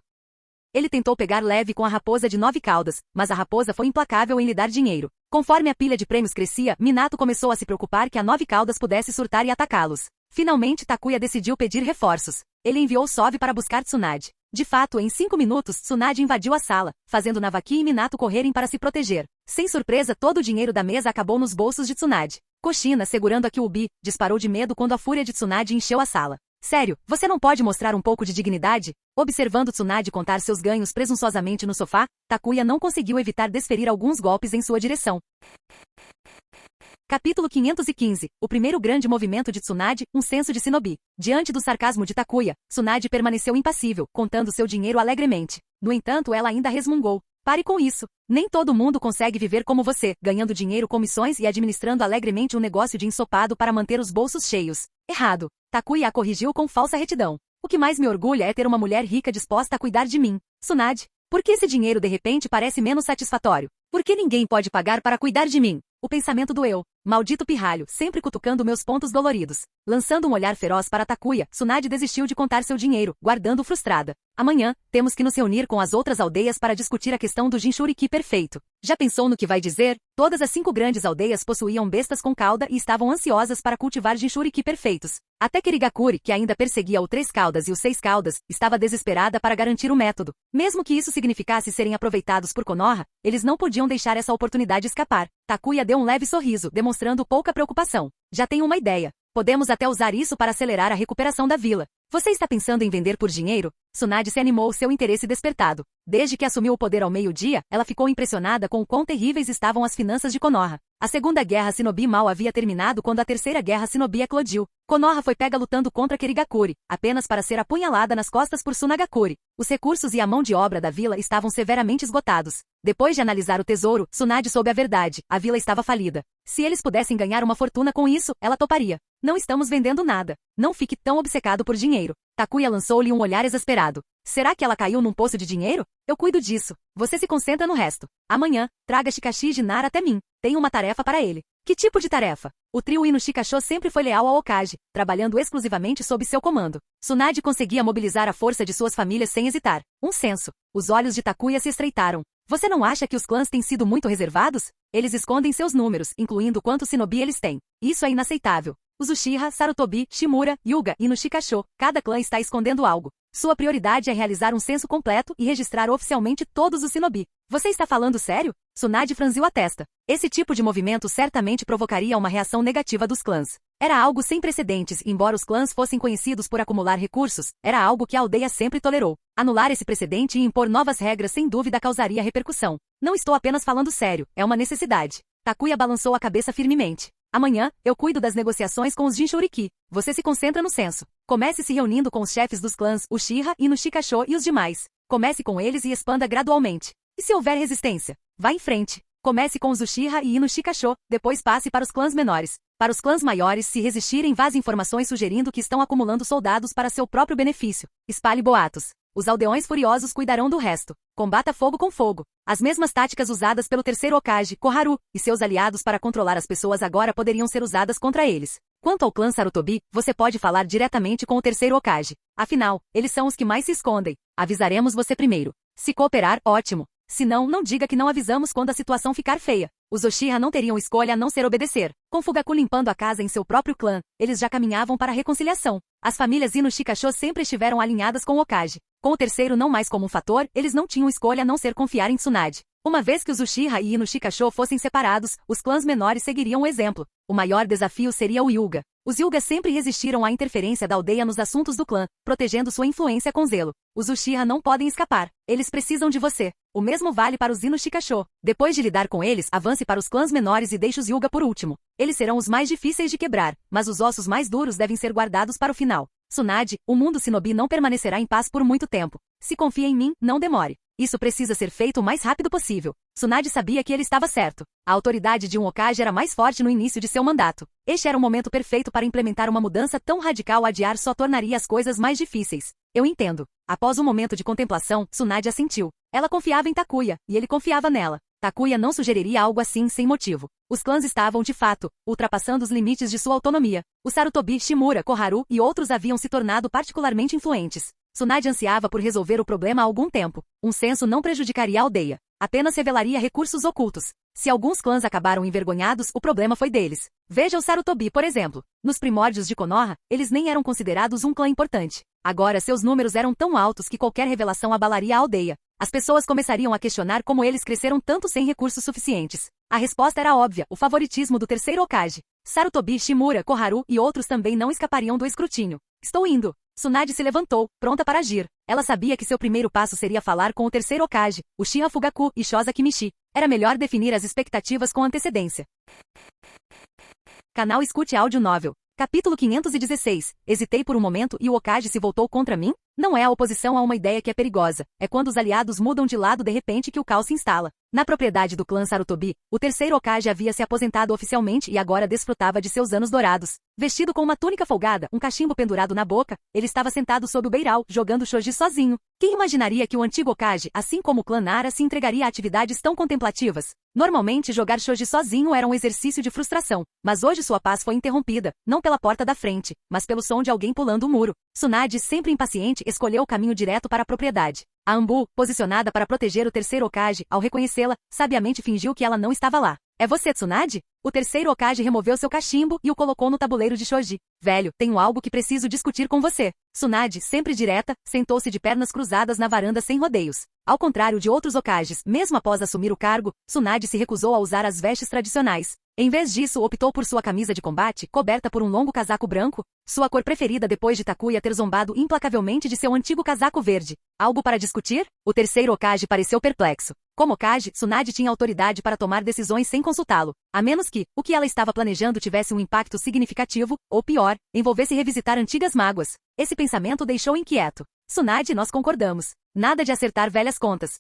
Ele tentou pegar leve com a raposa de 9 caudas, mas a raposa foi implacável em lhe dar dinheiro. Conforme a pilha de prêmios crescia, Minato começou a se preocupar que a 9 caudas pudesse surtar e atacá-los. Finalmente Takuya decidiu pedir reforços. Ele enviou Sove para buscar Tsunade. De fato, em 5 minutos, Tsunade invadiu a sala, fazendo Navaki e Minato correrem para se proteger. Sem surpresa, todo o dinheiro da mesa acabou nos bolsos de Tsunade. Kushina, segurando a Kyuubi, disparou de medo quando a fúria de Tsunade encheu a sala. Sério, você não pode mostrar um pouco de dignidade? Observando Tsunade contar seus ganhos presunçosamente no sofá, Takuya não conseguiu evitar desferir alguns golpes em sua direção. Capítulo 515. O primeiro grande movimento de Tsunade, um senso de shinobi. Diante do sarcasmo de Takuya, Tsunade permaneceu impassível, contando seu dinheiro alegremente. No entanto, ela ainda resmungou. Pare com isso. Nem todo mundo consegue viver como você, ganhando dinheiro com missões e administrando alegremente um negócio de ensopado para manter os bolsos cheios. Errado. Takuya a corrigiu com falsa retidão. O que mais me orgulha é ter uma mulher rica disposta a cuidar de mim. Tsunade, por que esse dinheiro de repente parece menos satisfatório? Por que ninguém pode pagar para cuidar de mim? O pensamento doeu. Maldito pirralho, sempre cutucando meus pontos doloridos. Lançando um olhar feroz para Takuya, Tsunade desistiu de contar seu dinheiro, guardando-o frustrada. Amanhã, temos que nos reunir com as outras aldeias para discutir a questão do Jinchuriki perfeito. Já pensou no que vai dizer? Todas as 5 grandes aldeias possuíam bestas com cauda e estavam ansiosas para cultivar Jinchuriki perfeitos. Até Kirigakuri, que ainda perseguia o 3 caudas e o 6 caudas, estava desesperada para garantir o método. Mesmo que isso significasse serem aproveitados por Konoha, eles não podiam deixar essa oportunidade escapar. Takuya deu um leve sorriso, demonstrando pouca preocupação. Já tenho uma ideia. Podemos até usar isso para acelerar a recuperação da vila. Você está pensando em vender por dinheiro? Tsunade se animou, seu interesse despertado. Desde que assumiu o poder ao meio-dia, ela ficou impressionada com o quão terríveis estavam as finanças de Konoha. A Segunda Guerra Shinobi mal havia terminado quando a Terceira Guerra Shinobi eclodiu. Konoha foi pega lutando contra Kirigakuri, apenas para ser apunhalada nas costas por Tsunagakuri. Os recursos e a mão de obra da vila estavam severamente esgotados. Depois de analisar o tesouro, Tsunade soube a verdade. A vila estava falida. Se eles pudessem ganhar uma fortuna com isso, ela toparia. Não estamos vendendo nada. Não fique tão obcecado por dinheiro. Takuya lançou-lhe um olhar exasperado. Será que ela caiu num poço de dinheiro? Eu cuido disso. Você se concentra no resto. Amanhã, traga Shikashi de Nara até mim. Tenho uma tarefa para ele. Que tipo de tarefa? O trio Inushikasho sempre foi leal ao Hokage, trabalhando exclusivamente sob seu comando. Tsunade conseguia mobilizar a força de suas famílias sem hesitar. Um senso. Os olhos de Takuya se estreitaram. Você não acha que os clãs têm sido muito reservados? Eles escondem seus números, incluindo quantos shinobi eles têm. Isso é inaceitável. Os Uchiha, Sarutobi, Shimura, Hyuga e Inushikasho, cada clã está escondendo algo. Sua prioridade é realizar um censo completo e registrar oficialmente todos os shinobi. Você está falando sério? Tsunade franziu a testa. Esse tipo de movimento certamente provocaria uma reação negativa dos clãs. Era algo sem precedentes e, embora os clãs fossem conhecidos por acumular recursos, era algo que a aldeia sempre tolerou. Anular esse precedente e impor novas regras sem dúvida causaria repercussão. Não estou apenas falando sério, é uma necessidade. Takuya balançou a cabeça firmemente. Amanhã, eu cuido das negociações com os Jinchuriki. Você se concentra no censo. Comece se reunindo com os chefes dos clãs Uchiha, Inushikasho e os demais. Comece com eles e expanda gradualmente. E se houver resistência, vá em frente. Comece com os Uchiha e Inushikasho, depois passe para os clãs menores. Para os clãs maiores, se resistirem, vaze informações sugerindo que estão acumulando soldados para seu próprio benefício. Espalhe boatos. Os aldeões furiosos cuidarão do resto. Combata fogo com fogo. As mesmas táticas usadas pelo terceiro Hokage, Koharu, e seus aliados para controlar as pessoas agora poderiam ser usadas contra eles. Quanto ao clã Sarutobi, você pode falar diretamente com o terceiro Hokage. Afinal, eles são os que mais se escondem. Avisaremos você primeiro. Se cooperar, ótimo. Se não, não diga que não avisamos quando a situação ficar feia. Os Uchiha não teriam escolha a não ser obedecer. Com Fugaku limpando a casa em seu próprio clã, eles já caminhavam para a reconciliação. As famílias Inushikasho sempre estiveram alinhadas com o Hokage. Com o terceiro não mais como um fator, eles não tinham escolha a não ser confiar em Tsunade. Uma vez que os Uchiha e Inushikasho fossem separados, os clãs menores seguiriam o exemplo. O maior desafio seria o Hyuga. Os Hyuga sempre resistiram à interferência da aldeia nos assuntos do clã, protegendo sua influência com zelo. Os Uchiha não podem escapar. Eles precisam de você. O mesmo vale para os Inushikasho. Depois de lidar com eles, avance para os clãs menores e deixe os Hyuga por último. Eles serão os mais difíceis de quebrar, mas os ossos mais duros devem ser guardados para o final. Tsunade, o mundo Shinobi não permanecerá em paz por muito tempo. Se confia em mim, não demore. Isso precisa ser feito o mais rápido possível. Tsunade sabia que ele estava certo. A autoridade de um Hokage era mais forte no início de seu mandato. Este era o momento perfeito para implementar uma mudança tão radical. Adiar só tornaria as coisas mais difíceis. Eu entendo. Após um momento de contemplação, Tsunade assentiu. Ela confiava em Takuya, e ele confiava nela. Takuya não sugeriria algo assim sem motivo. Os clãs estavam, de fato, ultrapassando os limites de sua autonomia. O Sarutobi, Shimura, Koharu e outros haviam se tornado particularmente influentes. Tsunade ansiava por resolver o problema há algum tempo. Um censo não prejudicaria a aldeia. Apenas revelaria recursos ocultos. Se alguns clãs acabaram envergonhados, o problema foi deles. Veja o Sarutobi, por exemplo. Nos primórdios de Konoha, eles nem eram considerados um clã importante. Agora seus números eram tão altos que qualquer revelação abalaria a aldeia. As pessoas começariam a questionar como eles cresceram tanto sem recursos suficientes. A resposta era óbvia, o favoritismo do terceiro Hokage. Sarutobi, Shimura, Koharu e outros também não escapariam do escrutínio. Estou indo. Tsunade se levantou, pronta para agir. Ela sabia que seu primeiro passo seria falar com o terceiro Hokage, Uchiha Fugaku e Shoza Kimichi. Era melhor definir as expectativas com antecedência. Canal Escute Áudio Novel. Capítulo 516. Hesitei por um momento e o Hokage se voltou contra mim? Não é a oposição a uma ideia que é perigosa. É quando os aliados mudam de lado de repente que o caos se instala. Na propriedade do clã Sarutobi, o terceiro Hokage havia se aposentado oficialmente e agora desfrutava de seus anos dourados. Vestido com uma túnica folgada, um cachimbo pendurado na boca, ele estava sentado sob o beiral, jogando shoji sozinho. Quem imaginaria que o antigo Hokage, assim como o clã Nara, se entregaria a atividades tão contemplativas? Normalmente, jogar shoji sozinho era um exercício de frustração, mas hoje sua paz foi interrompida, não pela porta da frente, mas pelo som de alguém pulando o muro. Tsunade, sempre impaciente, escolheu o caminho direto para a propriedade. A Anbu, posicionada para proteger o terceiro Hokage, ao reconhecê-la, sabiamente fingiu que ela não estava lá. É você, Tsunade? O terceiro Hokage removeu seu cachimbo e o colocou no tabuleiro de shoji. Velho, tenho algo que preciso discutir com você. Tsunade, sempre direta, sentou-se de pernas cruzadas na varanda sem rodeios. Ao contrário de outros Hokages, mesmo após assumir o cargo, Tsunade se recusou a usar as vestes tradicionais. Em vez disso, optou por sua camisa de combate, coberta por um longo casaco branco, sua cor preferida depois de Takuya ter zombado implacavelmente de seu antigo casaco verde. Algo para discutir? O terceiro Hokage pareceu perplexo. Como Hokage, Tsunade tinha autoridade para tomar decisões sem consultá-lo, a menos que o que ela estava planejando tivesse um impacto significativo, ou pior, envolvesse revisitar antigas mágoas. Esse pensamento o deixou inquieto. Tsunade, nós concordamos. Nada de acertar velhas contas.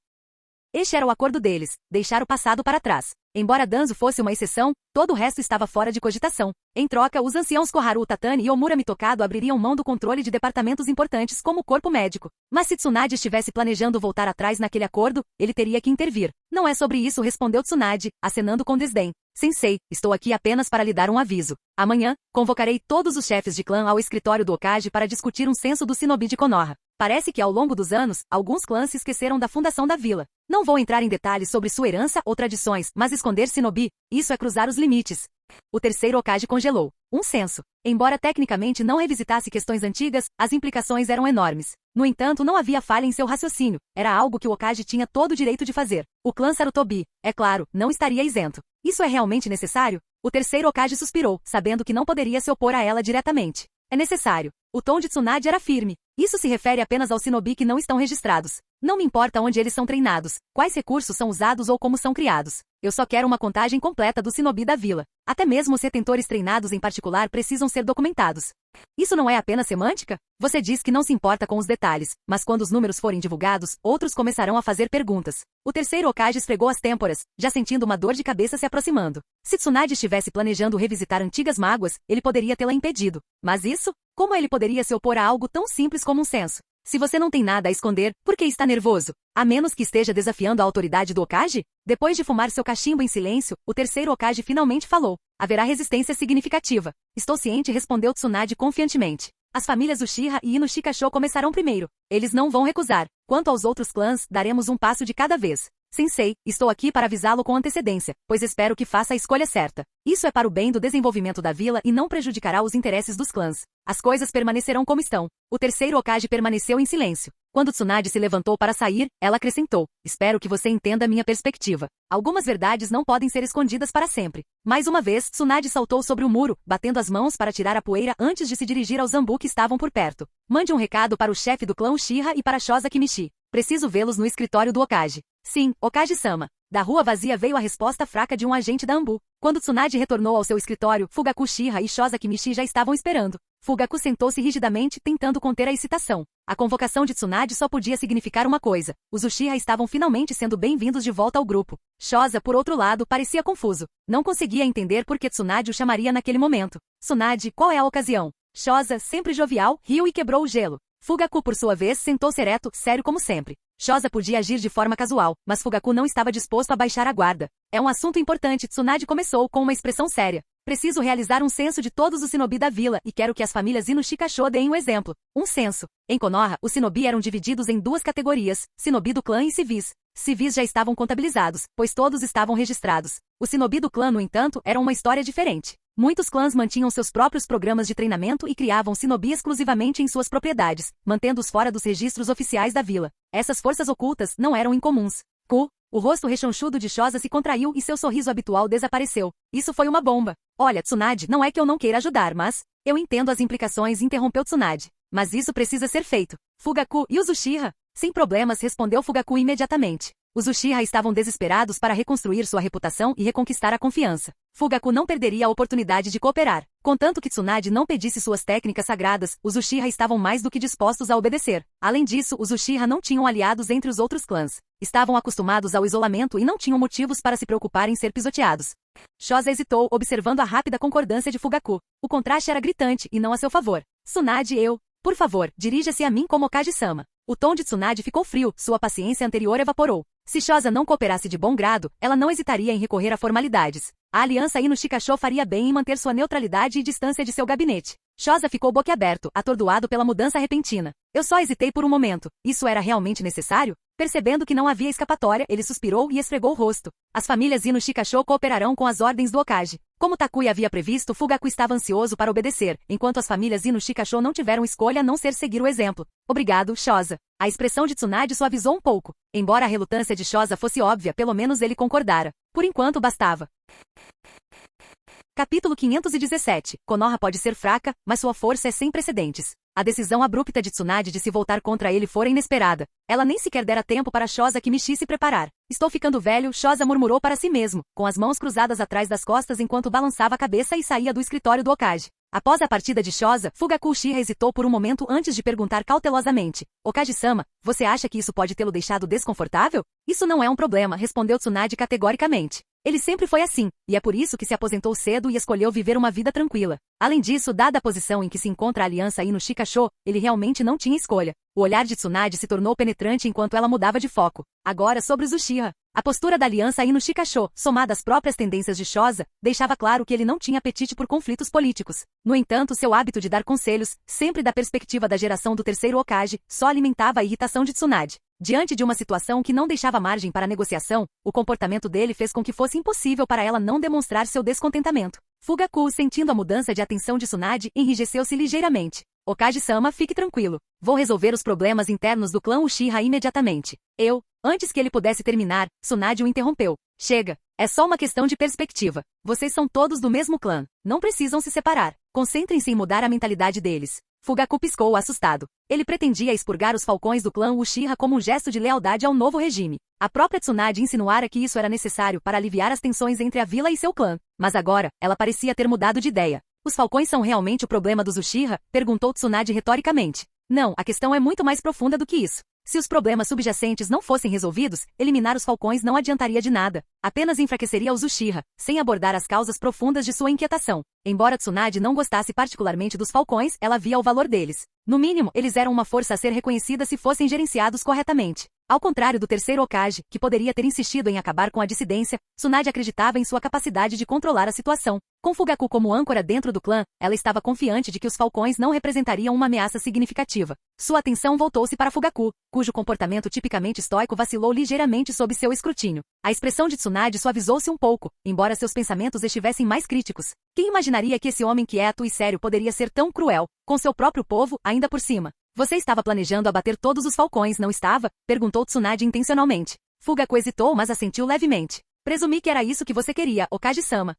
Este era o acordo deles, deixar o passado para trás. Embora Danzo fosse uma exceção, todo o resto estava fora de cogitação. Em troca, os anciãos Koharu Tatani e Omura Mitokado abririam mão do controle de departamentos importantes como o corpo médico. Mas se Tsunade estivesse planejando voltar atrás naquele acordo, ele teria que intervir. Não é sobre isso, respondeu Tsunade, acenando com desdém. Sensei, estou aqui apenas para lhe dar um aviso. Amanhã, convocarei todos os chefes de clã ao escritório do Hokage para discutir um censo do Shinobi de Konoha. Parece que ao longo dos anos, alguns clãs se esqueceram da fundação da vila. Não vou entrar em detalhes sobre sua herança ou tradições, mas esconder Shinobi, isso é cruzar os limites. O terceiro Hokage congelou. Um censo. Embora tecnicamente não revisitasse questões antigas, as implicações eram enormes. No entanto, não havia falha em seu raciocínio. Era algo que o Hokage tinha todo o direito de fazer. O clã Sarutobi, é claro, não estaria isento. Isso é realmente necessário? O terceiro Hokage suspirou, sabendo que não poderia se opor a ela diretamente. É necessário. O tom de Tsunade era firme. Isso se refere apenas aos Shinobi que não estão registrados. Não me importa onde eles são treinados, quais recursos são usados ou como são criados. Eu só quero uma contagem completa do Shinobi da vila. Até mesmo os retentores treinados em particular precisam ser documentados. Isso não é apenas semântica? Você diz que não se importa com os detalhes, mas quando os números forem divulgados, outros começarão a fazer perguntas. O terceiro Hokage esfregou as têmporas, já sentindo uma dor de cabeça se aproximando. Se Tsunade estivesse planejando revisitar antigas mágoas, ele poderia tê-la impedido. Mas isso? Como ele poderia se opor a algo tão simples como um censo? Se você não tem nada a esconder, por que está nervoso? A menos que esteja desafiando a autoridade do Hokage? Depois de fumar seu cachimbo em silêncio, o terceiro Hokage finalmente falou. Haverá resistência significativa. Estou ciente, respondeu Tsunade confiantemente. As famílias Uchiha e Inoshika-sho começarão primeiro. Eles não vão recusar. Quanto aos outros clãs, daremos um passo de cada vez. Sensei, estou aqui para avisá-lo com antecedência, pois espero que faça a escolha certa. Isso é para o bem do desenvolvimento da vila e não prejudicará os interesses dos clãs. As coisas permanecerão como estão. O terceiro Hokage permaneceu em silêncio. Quando Tsunade se levantou para sair, ela acrescentou. Espero que você entenda minha perspectiva. Algumas verdades não podem ser escondidas para sempre. Mais uma vez, Tsunade saltou sobre o muro, batendo as mãos para tirar a poeira antes de se dirigir aos Zambu que estavam por perto. Mande um recado para o chefe do clã Uchiha e para Shoza Kimichi. Preciso vê-los no escritório do Hokage. Sim, Hokage-sama. Da rua vazia veio a resposta fraca de um agente da Anbu. Quando Tsunade retornou ao seu escritório, Fugaku Uchiha e Shoza Kimichi já estavam esperando. Fugaku sentou-se rigidamente, tentando conter a excitação. A convocação de Tsunade só podia significar uma coisa. Os Uchiha estavam finalmente sendo bem-vindos de volta ao grupo. Shoza, por outro lado, parecia confuso. Não conseguia entender por que Tsunade o chamaria naquele momento. Tsunade, qual é a ocasião? Shoza, sempre jovial, riu e quebrou o gelo. Fugaku, por sua vez, sentou-se ereto, sério como sempre. Shoza podia agir de forma casual, mas Fugaku não estava disposto a baixar a guarda. É um assunto importante, Tsunade começou com uma expressão séria. Preciso realizar um censo de todos os shinobi da vila e quero que as famílias Inoshika-sho deem um exemplo. Um censo. Em Konoha, os shinobi eram divididos em duas categorias, shinobi do clã e civis. Civis já estavam contabilizados, pois todos estavam registrados. Os shinobi do clã, no entanto, eram uma história diferente. Muitos clãs mantinham seus próprios programas de treinamento e criavam shinobi exclusivamente em suas propriedades, mantendo-os fora dos registros oficiais da vila. Essas forças ocultas não eram incomuns. O rosto rechonchudo de Shoza se contraiu e seu sorriso habitual desapareceu. Isso foi uma bomba. Olha, Tsunade, não é que eu não queira ajudar, mas... Eu entendo as implicações, interrompeu Tsunade. Mas isso precisa ser feito. Fugaku e os Uchiha? Sem problemas, respondeu Fugaku imediatamente. Os Uchiha estavam desesperados para reconstruir sua reputação e reconquistar a confiança. Fugaku não perderia a oportunidade de cooperar. Contanto que Tsunade não pedisse suas técnicas sagradas, os Uchiha estavam mais do que dispostos a obedecer. Além disso, os Uchiha não tinham aliados entre os outros clãs. Estavam acostumados ao isolamento e não tinham motivos para se preocupar em ser pisoteados. Shoza hesitou, observando a rápida concordância de Fugaku. O contraste era gritante e não a seu favor. Tsunade, por favor, dirija-se a mim como Hokage-sama. O tom de Tsunade ficou frio, sua paciência anterior evaporou. Se Shoza não cooperasse de bom grado, ela não hesitaria em recorrer a formalidades. A aliança Inoshika-sho faria bem em manter sua neutralidade e distância de seu gabinete. Shoza ficou boquiaberto, atordoado pela mudança repentina. Eu só hesitei por um momento. Isso era realmente necessário? Percebendo que não havia escapatória, ele suspirou e esfregou o rosto. As famílias Inoshika-sho cooperarão com as ordens do Hokage. Como Takuya havia previsto, Fugaku estava ansioso para obedecer, enquanto as famílias Inoshika-sho não tiveram escolha a não ser seguir o exemplo. Obrigado, Shoza. A expressão de Tsunade suavizou um pouco. Embora a relutância de Shoza fosse óbvia, pelo menos ele concordara. Por enquanto bastava. Capítulo 517. Konoha pode ser fraca, mas sua força é sem precedentes. A decisão abrupta de Tsunade de se voltar contra ele fora inesperada. Ela nem sequer dera tempo para Shoza Kimichi se preparar. Estou ficando velho, Shoza murmurou para si mesmo, com as mãos cruzadas atrás das costas enquanto balançava a cabeça e saía do escritório do Hokage. Após a partida de Shoza, Fugaku Uchiha hesitou por um momento antes de perguntar cautelosamente. Hokage-sama, você acha que isso pode tê-lo deixado desconfortável? Isso não é um problema, respondeu Tsunade categoricamente. Ele sempre foi assim, e é por isso que se aposentou cedo e escolheu viver uma vida tranquila. Além disso, dada a posição em que se encontra a aliança Inoshika-sho, ele realmente não tinha escolha. O olhar de Tsunade se tornou penetrante enquanto ela mudava de foco. Agora sobre os Uchiha. A postura da aliança Inoshika-sho, somada às próprias tendências de Shoza, deixava claro que ele não tinha apetite por conflitos políticos. No entanto, seu hábito de dar conselhos, sempre da perspectiva da geração do terceiro Hokage, só alimentava a irritação de Tsunade. Diante de uma situação que não deixava margem para negociação, o comportamento dele fez com que fosse impossível para ela não demonstrar seu descontentamento. Fugaku, sentindo a mudança de atenção de Tsunade, enrijeceu-se ligeiramente. Hokage-sama, fique tranquilo. Vou resolver os problemas internos do clã Uchiha imediatamente. Antes que ele pudesse terminar, Tsunade o interrompeu. Chega. É só uma questão de perspectiva. Vocês são todos do mesmo clã. Não precisam se separar. Concentrem-se em mudar a mentalidade deles. Fugaku piscou assustado. Ele pretendia expurgar os falcões do clã Uchiha como um gesto de lealdade ao novo regime. A própria Tsunade insinuara que isso era necessário para aliviar as tensões entre a vila e seu clã. Mas agora, ela parecia ter mudado de ideia. Os falcões são realmente o problema dos Uchiha? Perguntou Tsunade retoricamente. Não, a questão é muito mais profunda do que isso. Se os problemas subjacentes não fossem resolvidos, eliminar os falcões não adiantaria de nada. Apenas enfraqueceria os Uchiha, sem abordar as causas profundas de sua inquietação. Embora Tsunade não gostasse particularmente dos falcões, ela via o valor deles. No mínimo, eles eram uma força a ser reconhecida se fossem gerenciados corretamente. Ao contrário do terceiro Hokage, que poderia ter insistido em acabar com a dissidência, Tsunade acreditava em sua capacidade de controlar a situação. Com Fugaku como âncora dentro do clã, ela estava confiante de que os falcões não representariam uma ameaça significativa. Sua atenção voltou-se para Fugaku, cujo comportamento tipicamente estoico vacilou ligeiramente sob seu escrutínio. A expressão de Tsunade suavizou-se um pouco, embora seus pensamentos estivessem mais críticos. Quem imaginaria que esse homem quieto e sério poderia ser tão cruel, com seu próprio povo, ainda por cima? Você estava planejando abater todos os falcões, não estava? Perguntou Tsunade intencionalmente. Fugaku hesitou, mas assentiu levemente. Presumi que era isso que você queria, Hokage-sama.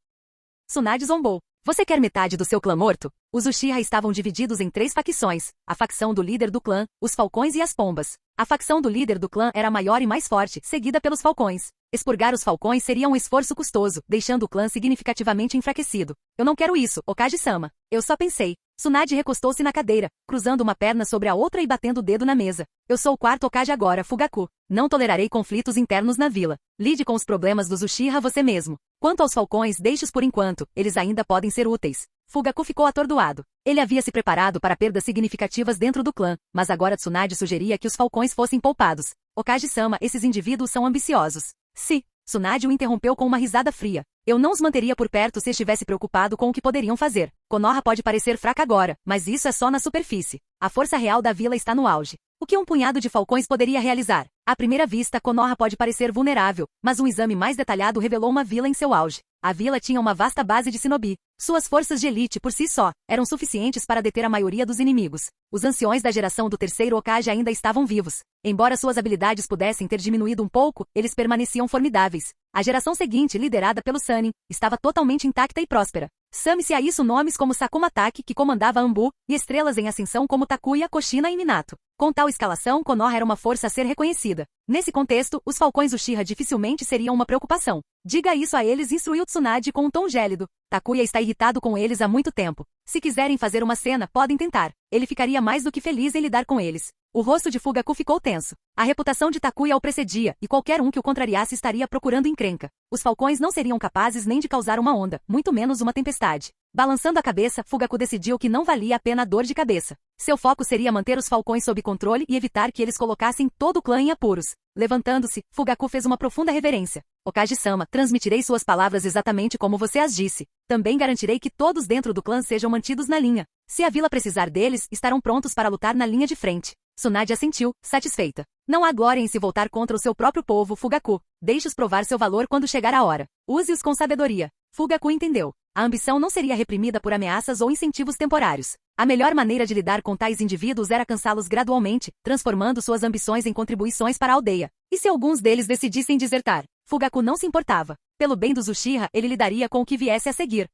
Tsunade zombou. Você quer metade do seu clã morto? Os Uchiha estavam divididos em 3 facções, a facção do líder do clã, os falcões e as pombas. A facção do líder do clã era a maior e mais forte, seguida pelos falcões. Expurgar os falcões seria um esforço custoso, deixando o clã significativamente enfraquecido. Eu não quero isso, Hokage-sama. Eu só pensei. Tsunade recostou-se na cadeira, cruzando uma perna sobre a outra e batendo o dedo na mesa. Eu sou o 4º Hokage agora, Fugaku. Não tolerarei conflitos internos na vila. Lide com os problemas dos Uchiha você mesmo. Quanto aos falcões, deixe-os por enquanto, eles ainda podem ser úteis. Fugaku ficou atordoado. Ele havia se preparado para perdas significativas dentro do clã, mas agora Tsunade sugeria que os falcões fossem poupados. Hokage-sama, esses indivíduos são ambiciosos. Se, Tsunade o interrompeu com uma risada fria. Eu não os manteria por perto se estivesse preocupado com o que poderiam fazer. Konoha pode parecer fraca agora, mas isso é só na superfície. A força real da vila está no auge. O que um punhado de falcões poderia realizar? À primeira vista, Konoha pode parecer vulnerável, mas um exame mais detalhado revelou uma vila em seu auge. A vila tinha uma vasta base de shinobi. Suas forças de elite por si só eram suficientes para deter a maioria dos inimigos. Os anciões da geração do terceiro Hokage ainda estavam vivos. Embora suas habilidades pudessem ter diminuído um pouco, eles permaneciam formidáveis. A geração seguinte, liderada pelo Sannin, estava totalmente intacta e próspera. Some-se a isso nomes como Sakuma Taki, que comandava Anbu, e estrelas em ascensão como Takuya, Kushina e Minato. Com tal escalação, Konoha era uma força a ser reconhecida. Nesse contexto, os falcões Uchiha dificilmente seriam uma preocupação. Diga isso a eles, instruiu Tsunade com um tom gélido. Takuya está irritado com eles há muito tempo. Se quiserem fazer uma cena, podem tentar. Ele ficaria mais do que feliz em lidar com eles. O rosto de Fugaku ficou tenso. A reputação de Takuya o precedia, e qualquer um que o contrariasse estaria procurando encrenca. Os falcões não seriam capazes nem de causar uma onda, muito menos uma tempestade. Balançando a cabeça, Fugaku decidiu que não valia a pena a dor de cabeça. Seu foco seria manter os falcões sob controle e evitar que eles colocassem todo o clã em apuros. Levantando-se, Fugaku fez uma profunda reverência. Hokage-sama, transmitirei suas palavras exatamente como você as disse. Também garantirei que todos dentro do clã sejam mantidos na linha. Se a vila precisar deles, estarão prontos para lutar na linha de frente. Tsunade assentiu, satisfeita. Não há glória em se voltar contra o seu próprio povo, Fugaku. Deixe-os provar seu valor quando chegar a hora. Use-os com sabedoria. Fugaku entendeu. A ambição não seria reprimida por ameaças ou incentivos temporários. A melhor maneira de lidar com tais indivíduos era cansá-los gradualmente, transformando suas ambições em contribuições para a aldeia. E se alguns deles decidissem desertar? Fugaku não se importava. Pelo bem dos Uchiha, ele lidaria com o que viesse a seguir.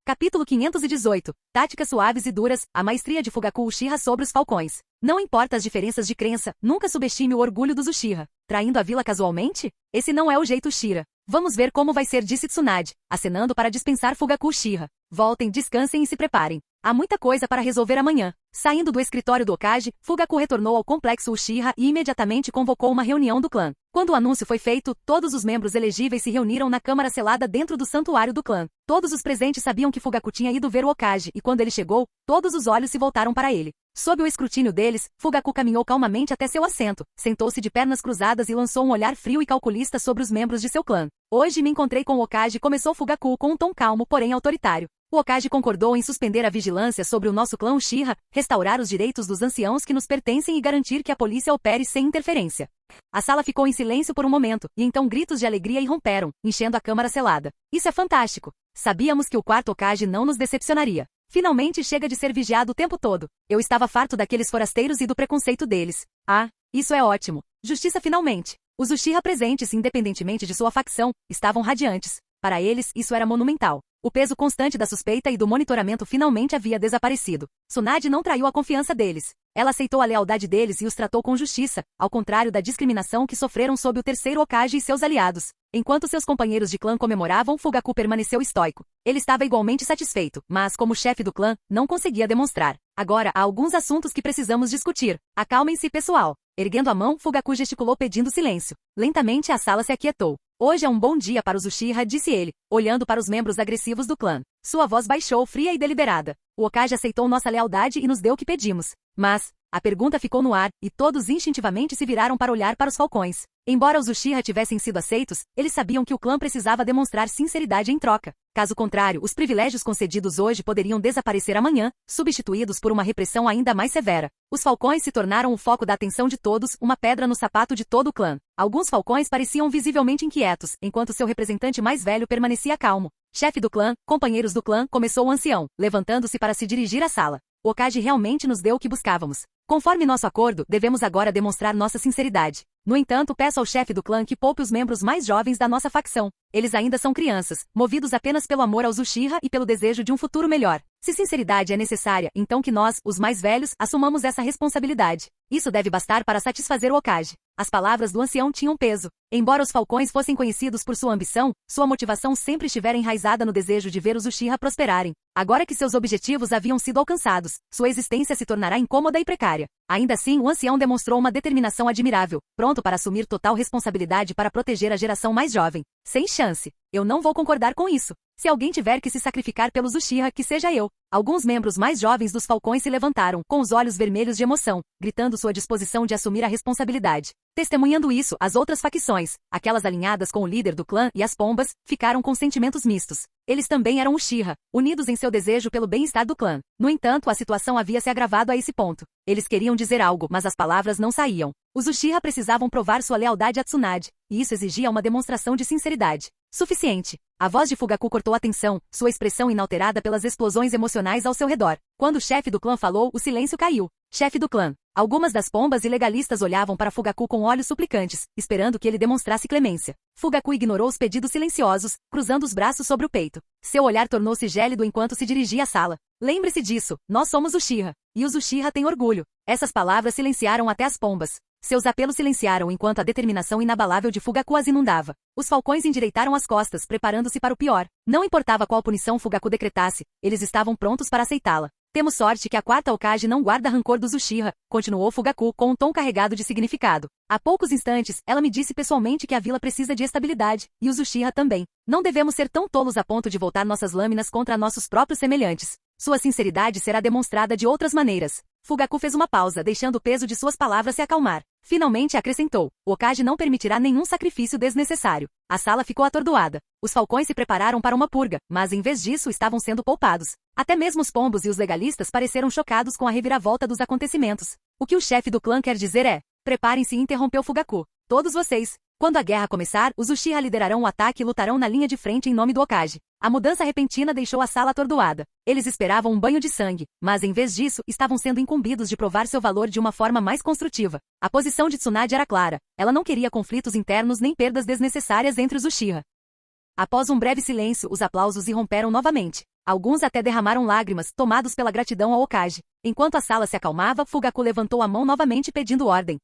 Capítulo 518. Táticas suaves e duras, a maestria de Fugaku Uchiha sobre os falcões. Não importa as diferenças de crença, nunca subestime o orgulho dos Uchiha. Traindo a vila casualmente? Esse não é o jeito Uchiha. Vamos ver como vai ser, disse Tsunade, acenando para dispensar Fugaku Uchiha. Voltem, descansem e se preparem. Há muita coisa para resolver amanhã. Saindo do escritório do Hokage, Fugaku retornou ao complexo Uchiha e imediatamente convocou uma reunião do clã. Quando o anúncio foi feito, todos os membros elegíveis se reuniram na câmara selada dentro do santuário do clã. Todos os presentes sabiam que Fugaku tinha ido ver o Hokage e quando ele chegou, todos os olhos se voltaram para ele. Sob o escrutínio deles, Fugaku caminhou calmamente até seu assento, sentou-se de pernas cruzadas e lançou um olhar frio e calculista sobre os membros de seu clã. Hoje me encontrei com o Hokage, começou Fugaku com um tom calmo, porém autoritário. O Hokage concordou em suspender a vigilância sobre o nosso clã Uchiha, restaurar os direitos dos anciãos que nos pertencem e garantir que a polícia opere sem interferência. A sala ficou em silêncio por um momento, e então gritos de alegria irromperam, enchendo a câmara selada. Isso é fantástico! Sabíamos que o 4º Hokage não nos decepcionaria. Finalmente chega de ser vigiado o tempo todo. Eu estava farto daqueles forasteiros e do preconceito deles. Ah, isso é ótimo. Justiça finalmente. Os Uchiha presentes, independentemente de sua facção, estavam radiantes. Para eles, isso era monumental. O peso constante da suspeita e do monitoramento finalmente havia desaparecido. Tsunade não traiu a confiança deles. Ela aceitou a lealdade deles e os tratou com justiça, ao contrário da discriminação que sofreram sob o terceiro Hokage e seus aliados. Enquanto seus companheiros de clã comemoravam, Fugaku permaneceu estoico. Ele estava igualmente satisfeito, mas, como chefe do clã, não conseguia demonstrar. Agora, há alguns assuntos que precisamos discutir. Acalmem-se, pessoal. Erguendo a mão, Fugaku gesticulou pedindo silêncio. Lentamente a sala se aquietou. Hoje é um bom dia para os Uchiha, disse ele, olhando para os membros agressivos do clã. Sua voz baixou fria e deliberada. O Hokage aceitou nossa lealdade e nos deu o que pedimos. Mas, a pergunta ficou no ar, e todos instintivamente se viraram para olhar para os falcões. Embora os Uchiha tivessem sido aceitos, eles sabiam que o clã precisava demonstrar sinceridade em troca. Caso contrário, os privilégios concedidos hoje poderiam desaparecer amanhã, substituídos por uma repressão ainda mais severa. Os falcões se tornaram o foco da atenção de todos, uma pedra no sapato de todo o clã. Alguns falcões pareciam visivelmente inquietos, enquanto seu representante mais velho permanecia calmo. Chefe do clã, companheiros do clã, começou o ancião, levantando-se para se dirigir à sala. O Hokage realmente nos deu o que buscávamos. Conforme nosso acordo, devemos agora demonstrar nossa sinceridade. No entanto, peço ao chefe do clã que poupe os membros mais jovens da nossa facção. Eles ainda são crianças, movidos apenas pelo amor aos Uchiha e pelo desejo de um futuro melhor. Se sinceridade é necessária, então que nós, os mais velhos, assumamos essa responsabilidade. Isso deve bastar para satisfazer o Hokage. As palavras do ancião tinham peso. Embora os falcões fossem conhecidos por sua ambição, sua motivação sempre estivera enraizada no desejo de ver os Uchiha prosperarem. Agora que seus objetivos haviam sido alcançados, sua existência se tornará incômoda e precária. Ainda assim, o ancião demonstrou uma determinação admirável, pronto para assumir total responsabilidade para proteger a geração mais jovem. Sem chance. Eu não vou concordar com isso. Se alguém tiver que se sacrificar pelos Uchiha, que seja eu. Alguns membros mais jovens dos falcões se levantaram, com os olhos vermelhos de emoção, gritando sua disposição de assumir a responsabilidade. Testemunhando isso, as outras facções, aquelas alinhadas com o líder do clã e as pombas, ficaram com sentimentos mistos. Eles também eram Uchiha, unidos em seu desejo pelo bem-estar do clã. No entanto, a situação havia se agravado a esse ponto. Eles queriam dizer algo, mas as palavras não saíam. Os Uchiha precisavam provar sua lealdade a Tsunade, e isso exigia uma demonstração de sinceridade. Suficiente. A voz de Fugaku cortou a tensão, sua expressão inalterada pelas explosões emocionais ao seu redor. Quando o chefe do clã falou, o silêncio caiu. Chefe do clã. Algumas das pombas e legalistas olhavam para Fugaku com olhos suplicantes, esperando que ele demonstrasse clemência. Fugaku ignorou os pedidos silenciosos, cruzando os braços sobre o peito. Seu olhar tornou-se gélido enquanto se dirigia à sala. Lembre-se disso, nós somos Uchiha. E os Uchiha têm orgulho. Essas palavras silenciaram até as pombas. Seus apelos silenciaram enquanto a determinação inabalável de Fugaku as inundava. Os falcões endireitaram as costas, preparando-se para o pior. Não importava qual punição Fugaku decretasse, eles estavam prontos para aceitá-la. Temos sorte que a quarta Hokage não guarda rancor dos Uchiha, continuou Fugaku com um tom carregado de significado. Há poucos instantes, ela me disse pessoalmente que a vila precisa de estabilidade, e os Uchiha também. Não devemos ser tão tolos a ponto de voltar nossas lâminas contra nossos próprios semelhantes. Sua sinceridade será demonstrada de outras maneiras. Fugaku fez uma pausa, deixando o peso de suas palavras se acalmar. Finalmente acrescentou, o Hokage não permitirá nenhum sacrifício desnecessário. A sala ficou atordoada. Os falcões se prepararam para uma purga, mas em vez disso estavam sendo poupados. Até mesmo os pombos e os legalistas pareceram chocados com a reviravolta dos acontecimentos. O que o chefe do clã quer dizer é, preparem-se, interrompeu Fugaku. Todos vocês. Quando a guerra começar, os Uchiha liderarão o ataque e lutarão na linha de frente em nome do Hokage. A mudança repentina deixou a sala atordoada. Eles esperavam um banho de sangue, mas em vez disso, estavam sendo incumbidos de provar seu valor de uma forma mais construtiva. A posição de Tsunade era clara. Ela não queria conflitos internos nem perdas desnecessárias entre os Uchiha. Após um breve silêncio, os aplausos irromperam novamente. Alguns até derramaram lágrimas, tomados pela gratidão ao Hokage. Enquanto a sala se acalmava, Fugaku levantou a mão novamente pedindo ordem.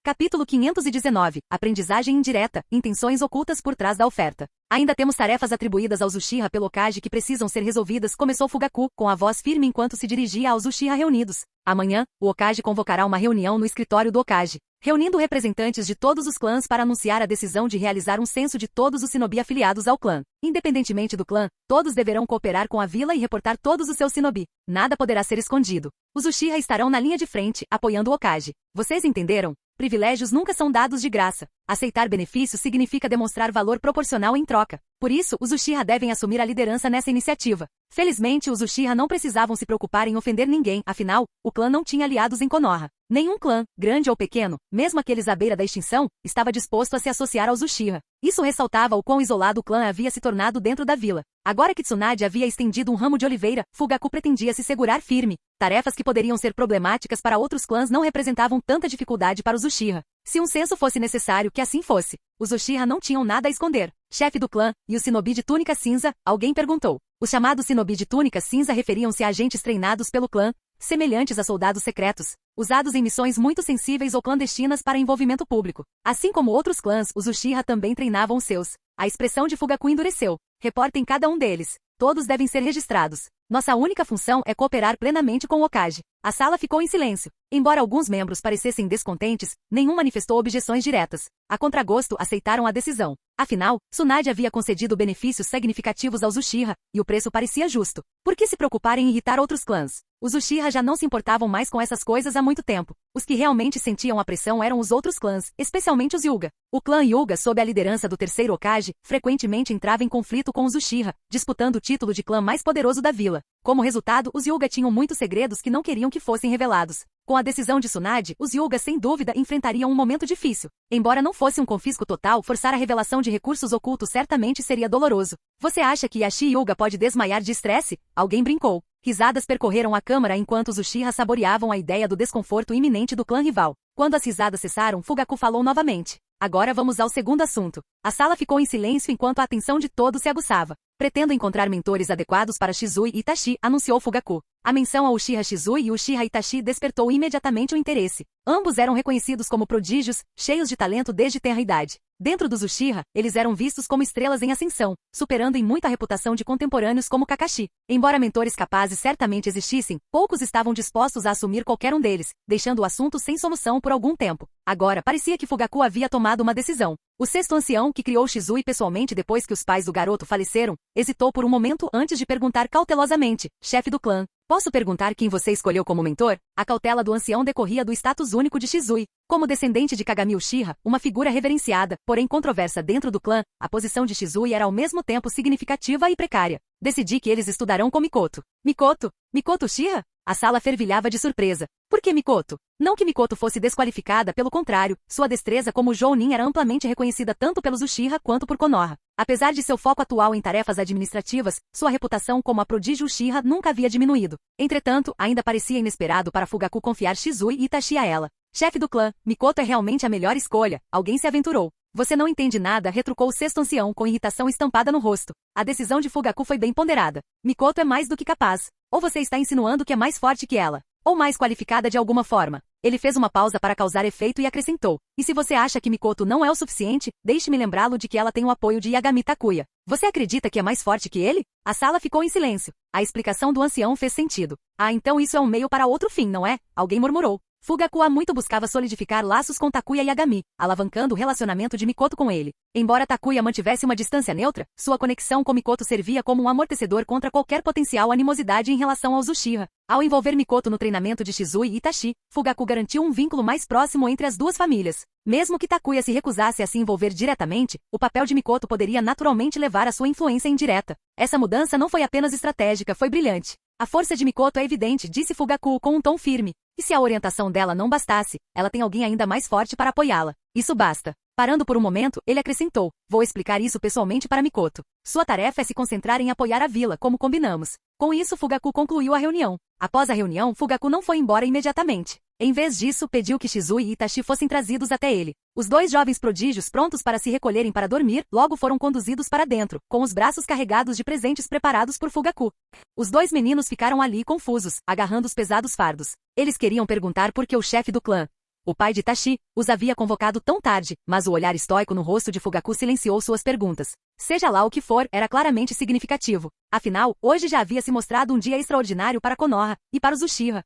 Capítulo 519. Aprendizagem indireta. Intenções ocultas por trás da oferta. Ainda temos tarefas atribuídas aos Uchiha pelo Hokage que precisam ser resolvidas, começou Fugaku, com a voz firme enquanto se dirigia aos Uchiha reunidos. Amanhã, o Hokage convocará uma reunião no escritório do Hokage, reunindo representantes de todos os clãs para anunciar a decisão de realizar um censo de todos os shinobi afiliados ao clã. Independentemente do clã, todos deverão cooperar com a vila e reportar todos os seus shinobi. Nada poderá ser escondido. Os Uchiha estarão na linha de frente, apoiando o Hokage. Vocês entenderam? Privilégios nunca são dados de graça. Aceitar benefícios significa demonstrar valor proporcional em troca. Por isso, os Uchiha devem assumir a liderança nessa iniciativa. Felizmente, os Uchiha não precisavam se preocupar em ofender ninguém, afinal, o clã não tinha aliados em Konoha. Nenhum clã, grande ou pequeno, mesmo aqueles à beira da extinção, estava disposto a se associar aos Uchiha. Isso ressaltava o quão isolado o clã havia se tornado dentro da vila. Agora que Tsunade havia estendido um ramo de oliveira, Fugaku pretendia se segurar firme. Tarefas que poderiam ser problemáticas para outros clãs não representavam tanta dificuldade para os Uchiha. Se um censo fosse necessário, que assim fosse. Os Uchiha não tinham nada a esconder. Chefe do clã, e o Shinobi de túnica cinza? Alguém perguntou. Os chamados Shinobi de túnica cinza referiam-se a agentes treinados pelo clã, semelhantes a soldados secretos, usados em missões muito sensíveis ou clandestinas para envolvimento público. Assim como outros clãs, os Uchiha também treinavam os seus. A expressão de Fugaku endureceu. Reportem cada um deles. Todos devem ser registrados. Nossa única função é cooperar plenamente com o Hokage. A sala ficou em silêncio. Embora alguns membros parecessem descontentes, nenhum manifestou objeções diretas. A contragosto, aceitaram a decisão. Afinal, Tsunade havia concedido benefícios significativos aos Uchiha, e o preço parecia justo. Por que se preocupar em irritar outros clãs? Os Uchiha já não se importavam mais com essas coisas há muito tempo. Os que realmente sentiam a pressão eram os outros clãs, especialmente os Hyuga. O clã Hyuga, sob a liderança do terceiro Hokage, frequentemente entrava em conflito com os Uchiha, disputando o título de clã mais poderoso da vila. Como resultado, os Hyuga tinham muitos segredos que não queriam que fossem revelados. Com a decisão de Tsunade, os Hyuga sem dúvida enfrentariam um momento difícil. Embora não fosse um confisco total, forçar a revelação de recursos ocultos certamente seria doloroso. Você acha que Yashi Hyuga pode desmaiar de estresse? Alguém brincou. Risadas percorreram a câmara enquanto os Uchiha saboreavam a ideia do desconforto iminente do clã rival. Quando as risadas cessaram, Fugaku falou novamente. Agora vamos ao segundo assunto. A sala ficou em silêncio enquanto a atenção de todos se aguçava. Pretendo encontrar mentores adequados para Shizui e Itachi, anunciou Fugaku. A menção ao Uchiha Shizui e Uchiha Itachi despertou imediatamente o interesse. Ambos eram reconhecidos como prodígios, cheios de talento desde tenra idade. Dentro dos Uchiha, eles eram vistos como estrelas em ascensão, superando em muito a reputação de contemporâneos como Kakashi. Embora mentores capazes certamente existissem, poucos estavam dispostos a assumir qualquer um deles, deixando o assunto sem solução por algum tempo. Agora, parecia que Fugaku havia tomado uma decisão. O sexto ancião, que criou Shizui pessoalmente depois que os pais do garoto faleceram, hesitou por um momento antes de perguntar cautelosamente, chefe do clã, posso perguntar quem você escolheu como mentor? A cautela do ancião decorria do status único de Shizui. Como descendente de Kagami Uchiha, uma figura reverenciada, porém controversa dentro do clã, a posição de Shizui era ao mesmo tempo significativa e precária. Decidi que eles estudarão com Mikoto. Mikoto? Mikoto Uchiha? A sala fervilhava de surpresa. Por que Mikoto? Não que Mikoto fosse desqualificada, pelo contrário, sua destreza como Jounin era amplamente reconhecida tanto pelos Uchiha quanto por Konoha. Apesar de seu foco atual em tarefas administrativas, sua reputação como a prodígio Uchiha nunca havia diminuído. Entretanto, ainda parecia inesperado para Fugaku confiar Shizui e Itachi a ela. Chefe do clã, Mikoto é realmente a melhor escolha, alguém se aventurou. Você não entende nada, retrucou o sexto ancião com irritação estampada no rosto. A decisão de Fugaku foi bem ponderada. Mikoto é mais do que capaz. Ou você está insinuando que é mais forte que ela, ou mais qualificada de alguma forma. Ele fez uma pausa para causar efeito e acrescentou. E se você acha que Mikoto não é o suficiente, deixe-me lembrá-lo de que ela tem o apoio de Yagami Takuya. Você acredita que é mais forte que ele? A sala ficou em silêncio. A explicação do ancião fez sentido. Ah, então isso é um meio para outro fim, não é? Alguém murmurou. Fugaku há muito buscava solidificar laços com Takuya e Yagami, alavancando o relacionamento de Mikoto com ele. Embora Takuya mantivesse uma distância neutra, sua conexão com Mikoto servia como um amortecedor contra qualquer potencial animosidade em relação aos Uchiha. Ao envolver Mikoto no treinamento de Shizui e Itachi, Fugaku garantiu um vínculo mais próximo entre as duas famílias. Mesmo que Takuya se recusasse a se envolver diretamente, o papel de Mikoto poderia naturalmente levar a sua influência indireta. Essa mudança não foi apenas estratégica, foi brilhante. A força de Mikoto é evidente, disse Fugaku com um tom firme. E se a orientação dela não bastasse, ela tem alguém ainda mais forte para apoiá-la. Isso basta. Parando por um momento, ele acrescentou. Vou explicar isso pessoalmente para Mikoto. Sua tarefa é se concentrar em apoiar a vila, como combinamos. Com isso, Fugaku concluiu a reunião. Após a reunião, Fugaku não foi embora imediatamente. Em vez disso, pediu que Shizui e Itachi fossem trazidos até ele. Os dois jovens prodígios, prontos para se recolherem para dormir, logo foram conduzidos para dentro, com os braços carregados de presentes preparados por Fugaku. Os dois meninos ficaram ali confusos, agarrando os pesados fardos. Eles queriam perguntar por que o chefe do clã, o pai de Itachi, os havia convocado tão tarde, mas o olhar estoico no rosto de Fugaku silenciou suas perguntas. Seja lá o que for, era claramente significativo. Afinal, hoje já havia se mostrado um dia extraordinário para Konoha e para os Uchiha.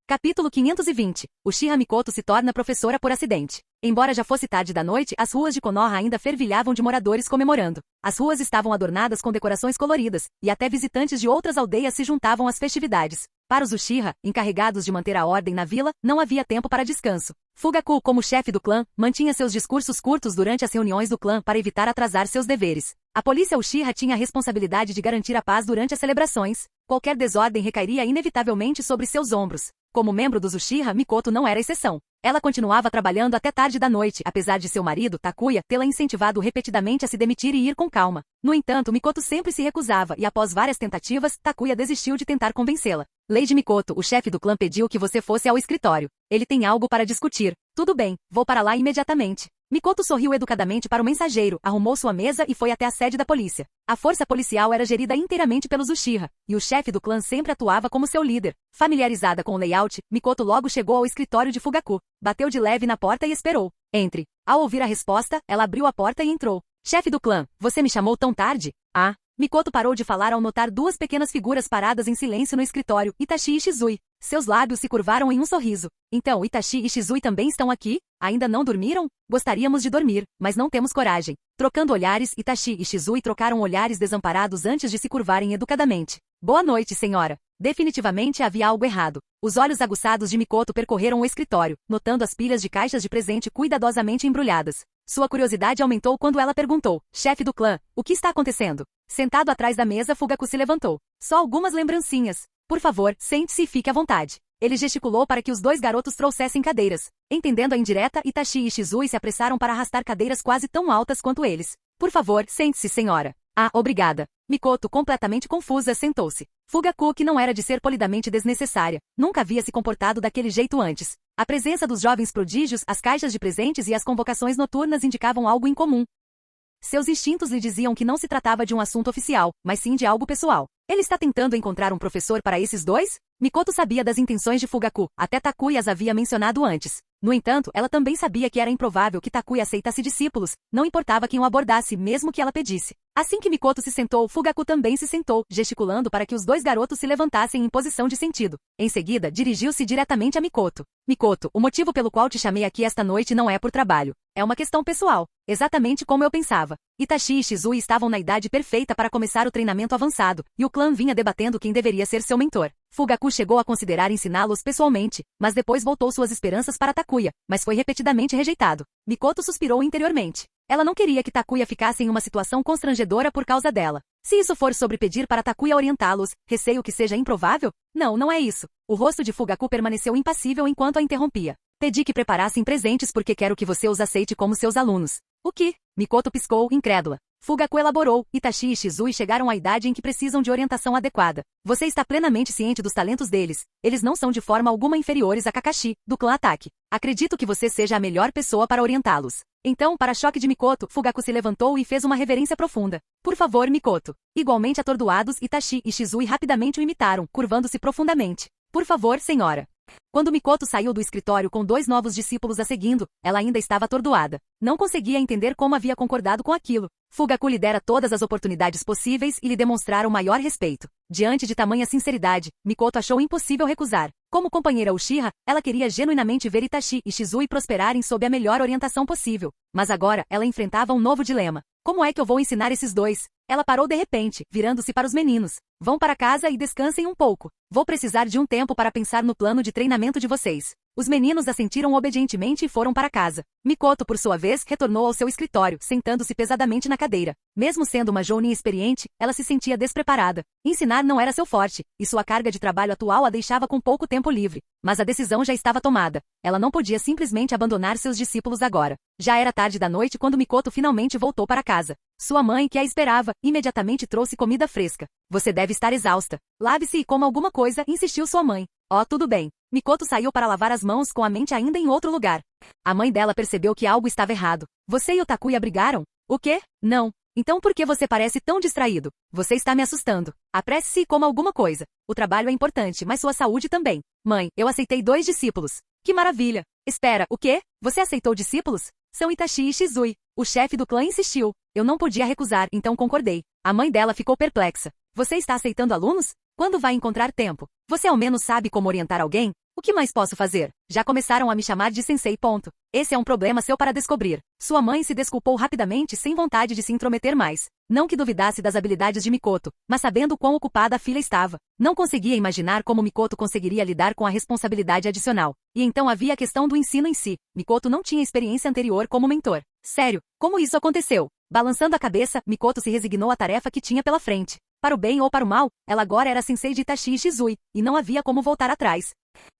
Capítulo 520. Uchiha Mikoto se torna professora por acidente. Embora já fosse tarde da noite, as ruas de Konoha ainda fervilhavam de moradores comemorando. As ruas estavam adornadas com decorações coloridas, e até visitantes de outras aldeias se juntavam às festividades. Para os Uchiha, encarregados de manter a ordem na vila, não havia tempo para descanso. Fugaku, como chefe do clã, mantinha seus discursos curtos durante as reuniões do clã para evitar atrasar seus deveres. A polícia Uchiha tinha a responsabilidade de garantir a paz durante as celebrações. Qualquer desordem recairia inevitavelmente sobre seus ombros. Como membro dos Uchiha, Mikoto não era exceção. Ela continuava trabalhando até tarde da noite, apesar de seu marido, Takuya, tê-la incentivado repetidamente a se demitir e ir com calma. No entanto, Mikoto sempre se recusava e após várias tentativas, Takuya desistiu de tentar convencê-la. Lady Mikoto, o chefe do clã pediu que você fosse ao escritório. Ele tem algo para discutir. Tudo bem, vou para lá imediatamente. Mikoto sorriu educadamente para o mensageiro, arrumou sua mesa e foi até a sede da polícia. A força policial era gerida inteiramente pelos Uchiha, e o chefe do clã sempre atuava como seu líder. Familiarizada com o layout, Mikoto logo chegou ao escritório de Fugaku, bateu de leve na porta e esperou. Entre. Ao ouvir a resposta, ela abriu a porta e entrou. Chefe do clã, você me chamou tão tarde? Ah. Mikoto parou de falar ao notar duas pequenas figuras paradas em silêncio no escritório, Itachi e Shizui. Seus lábios se curvaram em um sorriso. Então, Itachi e Shizui também estão aqui? Ainda não dormiram? Gostaríamos de dormir, mas não temos coragem. Trocando olhares, Itachi e Shizui trocaram olhares desamparados antes de se curvarem educadamente. Boa noite, senhora. Definitivamente havia algo errado. Os olhos aguçados de Mikoto percorreram o escritório, notando as pilhas de caixas de presente cuidadosamente embrulhadas. Sua curiosidade aumentou quando ela perguntou, chefe do clã, o que está acontecendo? Sentado atrás da mesa, Fugaku se levantou. Só algumas lembrancinhas. Por favor, sente-se e fique à vontade. Ele gesticulou para que os dois garotos trouxessem cadeiras. Entendendo a indireta, Itachi e Shizui se apressaram para arrastar cadeiras quase tão altas quanto eles. Por favor, sente-se, senhora. Ah, obrigada. Mikoto, completamente confusa, sentou-se. Fugaku, que não era de ser polidamente desnecessária, nunca havia se comportado daquele jeito antes. A presença dos jovens prodígios, as caixas de presentes e as convocações noturnas indicavam algo incomum. Seus instintos lhe diziam que não se tratava de um assunto oficial, mas sim de algo pessoal. Ele está tentando encontrar um professor para esses dois? Mikoto sabia das intenções de Fugaku, até Takuya as havia mencionado antes. No entanto, ela também sabia que era improvável que Takuya aceitasse discípulos, não importava quem o abordasse, mesmo que ela pedisse. Assim que Mikoto se sentou, Fugaku também se sentou, gesticulando para que os dois garotos se levantassem em posição de sentido. Em seguida, dirigiu-se diretamente a Mikoto. Mikoto, o motivo pelo qual te chamei aqui esta noite não é por trabalho. É uma questão pessoal. Exatamente como eu pensava. Itachi e Shizui estavam na idade perfeita para começar o treinamento avançado, e o clã vinha debatendo quem deveria ser seu mentor. Fugaku chegou a considerar ensiná-los pessoalmente, mas depois voltou suas esperanças para Takuya, mas foi repetidamente rejeitado. Mikoto suspirou interiormente. Ela não queria que Takuya ficasse em uma situação constrangedora por causa dela. Se isso for sobre pedir para Takuya orientá-los, receio que seja improvável? Não, não é isso. O rosto de Fugaku permaneceu impassível enquanto a interrompia. Pedi que preparassem presentes porque quero que você os aceite como seus alunos. O que? Mikoto piscou, incrédula. Fugaku elaborou, Itachi e Shizui chegaram à idade em que precisam de orientação adequada. Você está plenamente ciente dos talentos deles. Eles não são de forma alguma inferiores a Kakashi, do clã Ataque. Acredito que você seja a melhor pessoa para orientá-los. Então, para choque de Mikoto, Fugaku se levantou e fez uma reverência profunda. Por favor, Mikoto. Igualmente atordoados, Itachi e Shizui rapidamente o imitaram, curvando-se profundamente. Por favor, senhora. Quando Mikoto saiu do escritório com dois novos discípulos a seguindo, ela ainda estava atordoada. Não conseguia entender como havia concordado com aquilo. Fugaku lhe dera todas as oportunidades possíveis e lhe demonstrara o maior respeito. Diante de tamanha sinceridade, Mikoto achou impossível recusar. Como companheira Uchiha, ela queria genuinamente ver Itachi e Shizui prosperarem sob a melhor orientação possível. Mas agora, ela enfrentava um novo dilema. Como é que eu vou ensinar esses dois? Ela parou de repente, virando-se para os meninos. Vão para casa e descansem um pouco. Vou precisar de um tempo para pensar no plano de treinamento de vocês. Os meninos assentiram obedientemente e foram para casa. Mikoto, por sua vez, retornou ao seu escritório, sentando-se pesadamente na cadeira. Mesmo sendo uma jounin experiente, ela se sentia despreparada. Ensinar não era seu forte, e sua carga de trabalho atual a deixava com pouco tempo livre. Mas a decisão já estava tomada. Ela não podia simplesmente abandonar seus discípulos agora. Já era tarde da noite quando Mikoto finalmente voltou para casa. Sua mãe, que a esperava, imediatamente trouxe comida fresca. Você deve estar exausta. Lave-se e coma alguma coisa, insistiu sua mãe. Oh, tudo bem. Mikoto saiu para lavar as mãos com a mente ainda em outro lugar. A mãe dela percebeu que algo estava errado. Você e o Takuya brigaram? O quê? Não. Então por que você parece tão distraído? Você está me assustando. Apresse-se e coma alguma coisa. O trabalho é importante, mas sua saúde também. Mãe, eu aceitei 2 discípulos. Que maravilha. Espera, o quê? Você aceitou discípulos? São Itachi e Shizui. O chefe do clã insistiu. Eu não podia recusar, então concordei. A mãe dela ficou perplexa. Você está aceitando alunos? Quando vai encontrar tempo? Você ao menos sabe como orientar alguém? O que mais posso fazer? Já começaram a me chamar de sensei. Esse é um problema seu para descobrir. Sua mãe se desculpou rapidamente sem vontade de se intrometer mais. Não que duvidasse das habilidades de Mikoto, mas sabendo quão ocupada a filha estava. Não conseguia imaginar como Mikoto conseguiria lidar com a responsabilidade adicional. E então havia a questão do ensino em si. Mikoto não tinha experiência anterior como mentor. Sério, como isso aconteceu? Balançando a cabeça, Mikoto se resignou à tarefa que tinha pela frente. Para o bem ou para o mal, ela agora era a sensei de Itachi Shizui, e não havia como voltar atrás.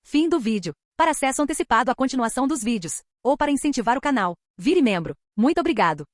Fim do vídeo. Para acesso antecipado à continuação dos vídeos, ou para incentivar o canal, vire membro. Muito obrigado.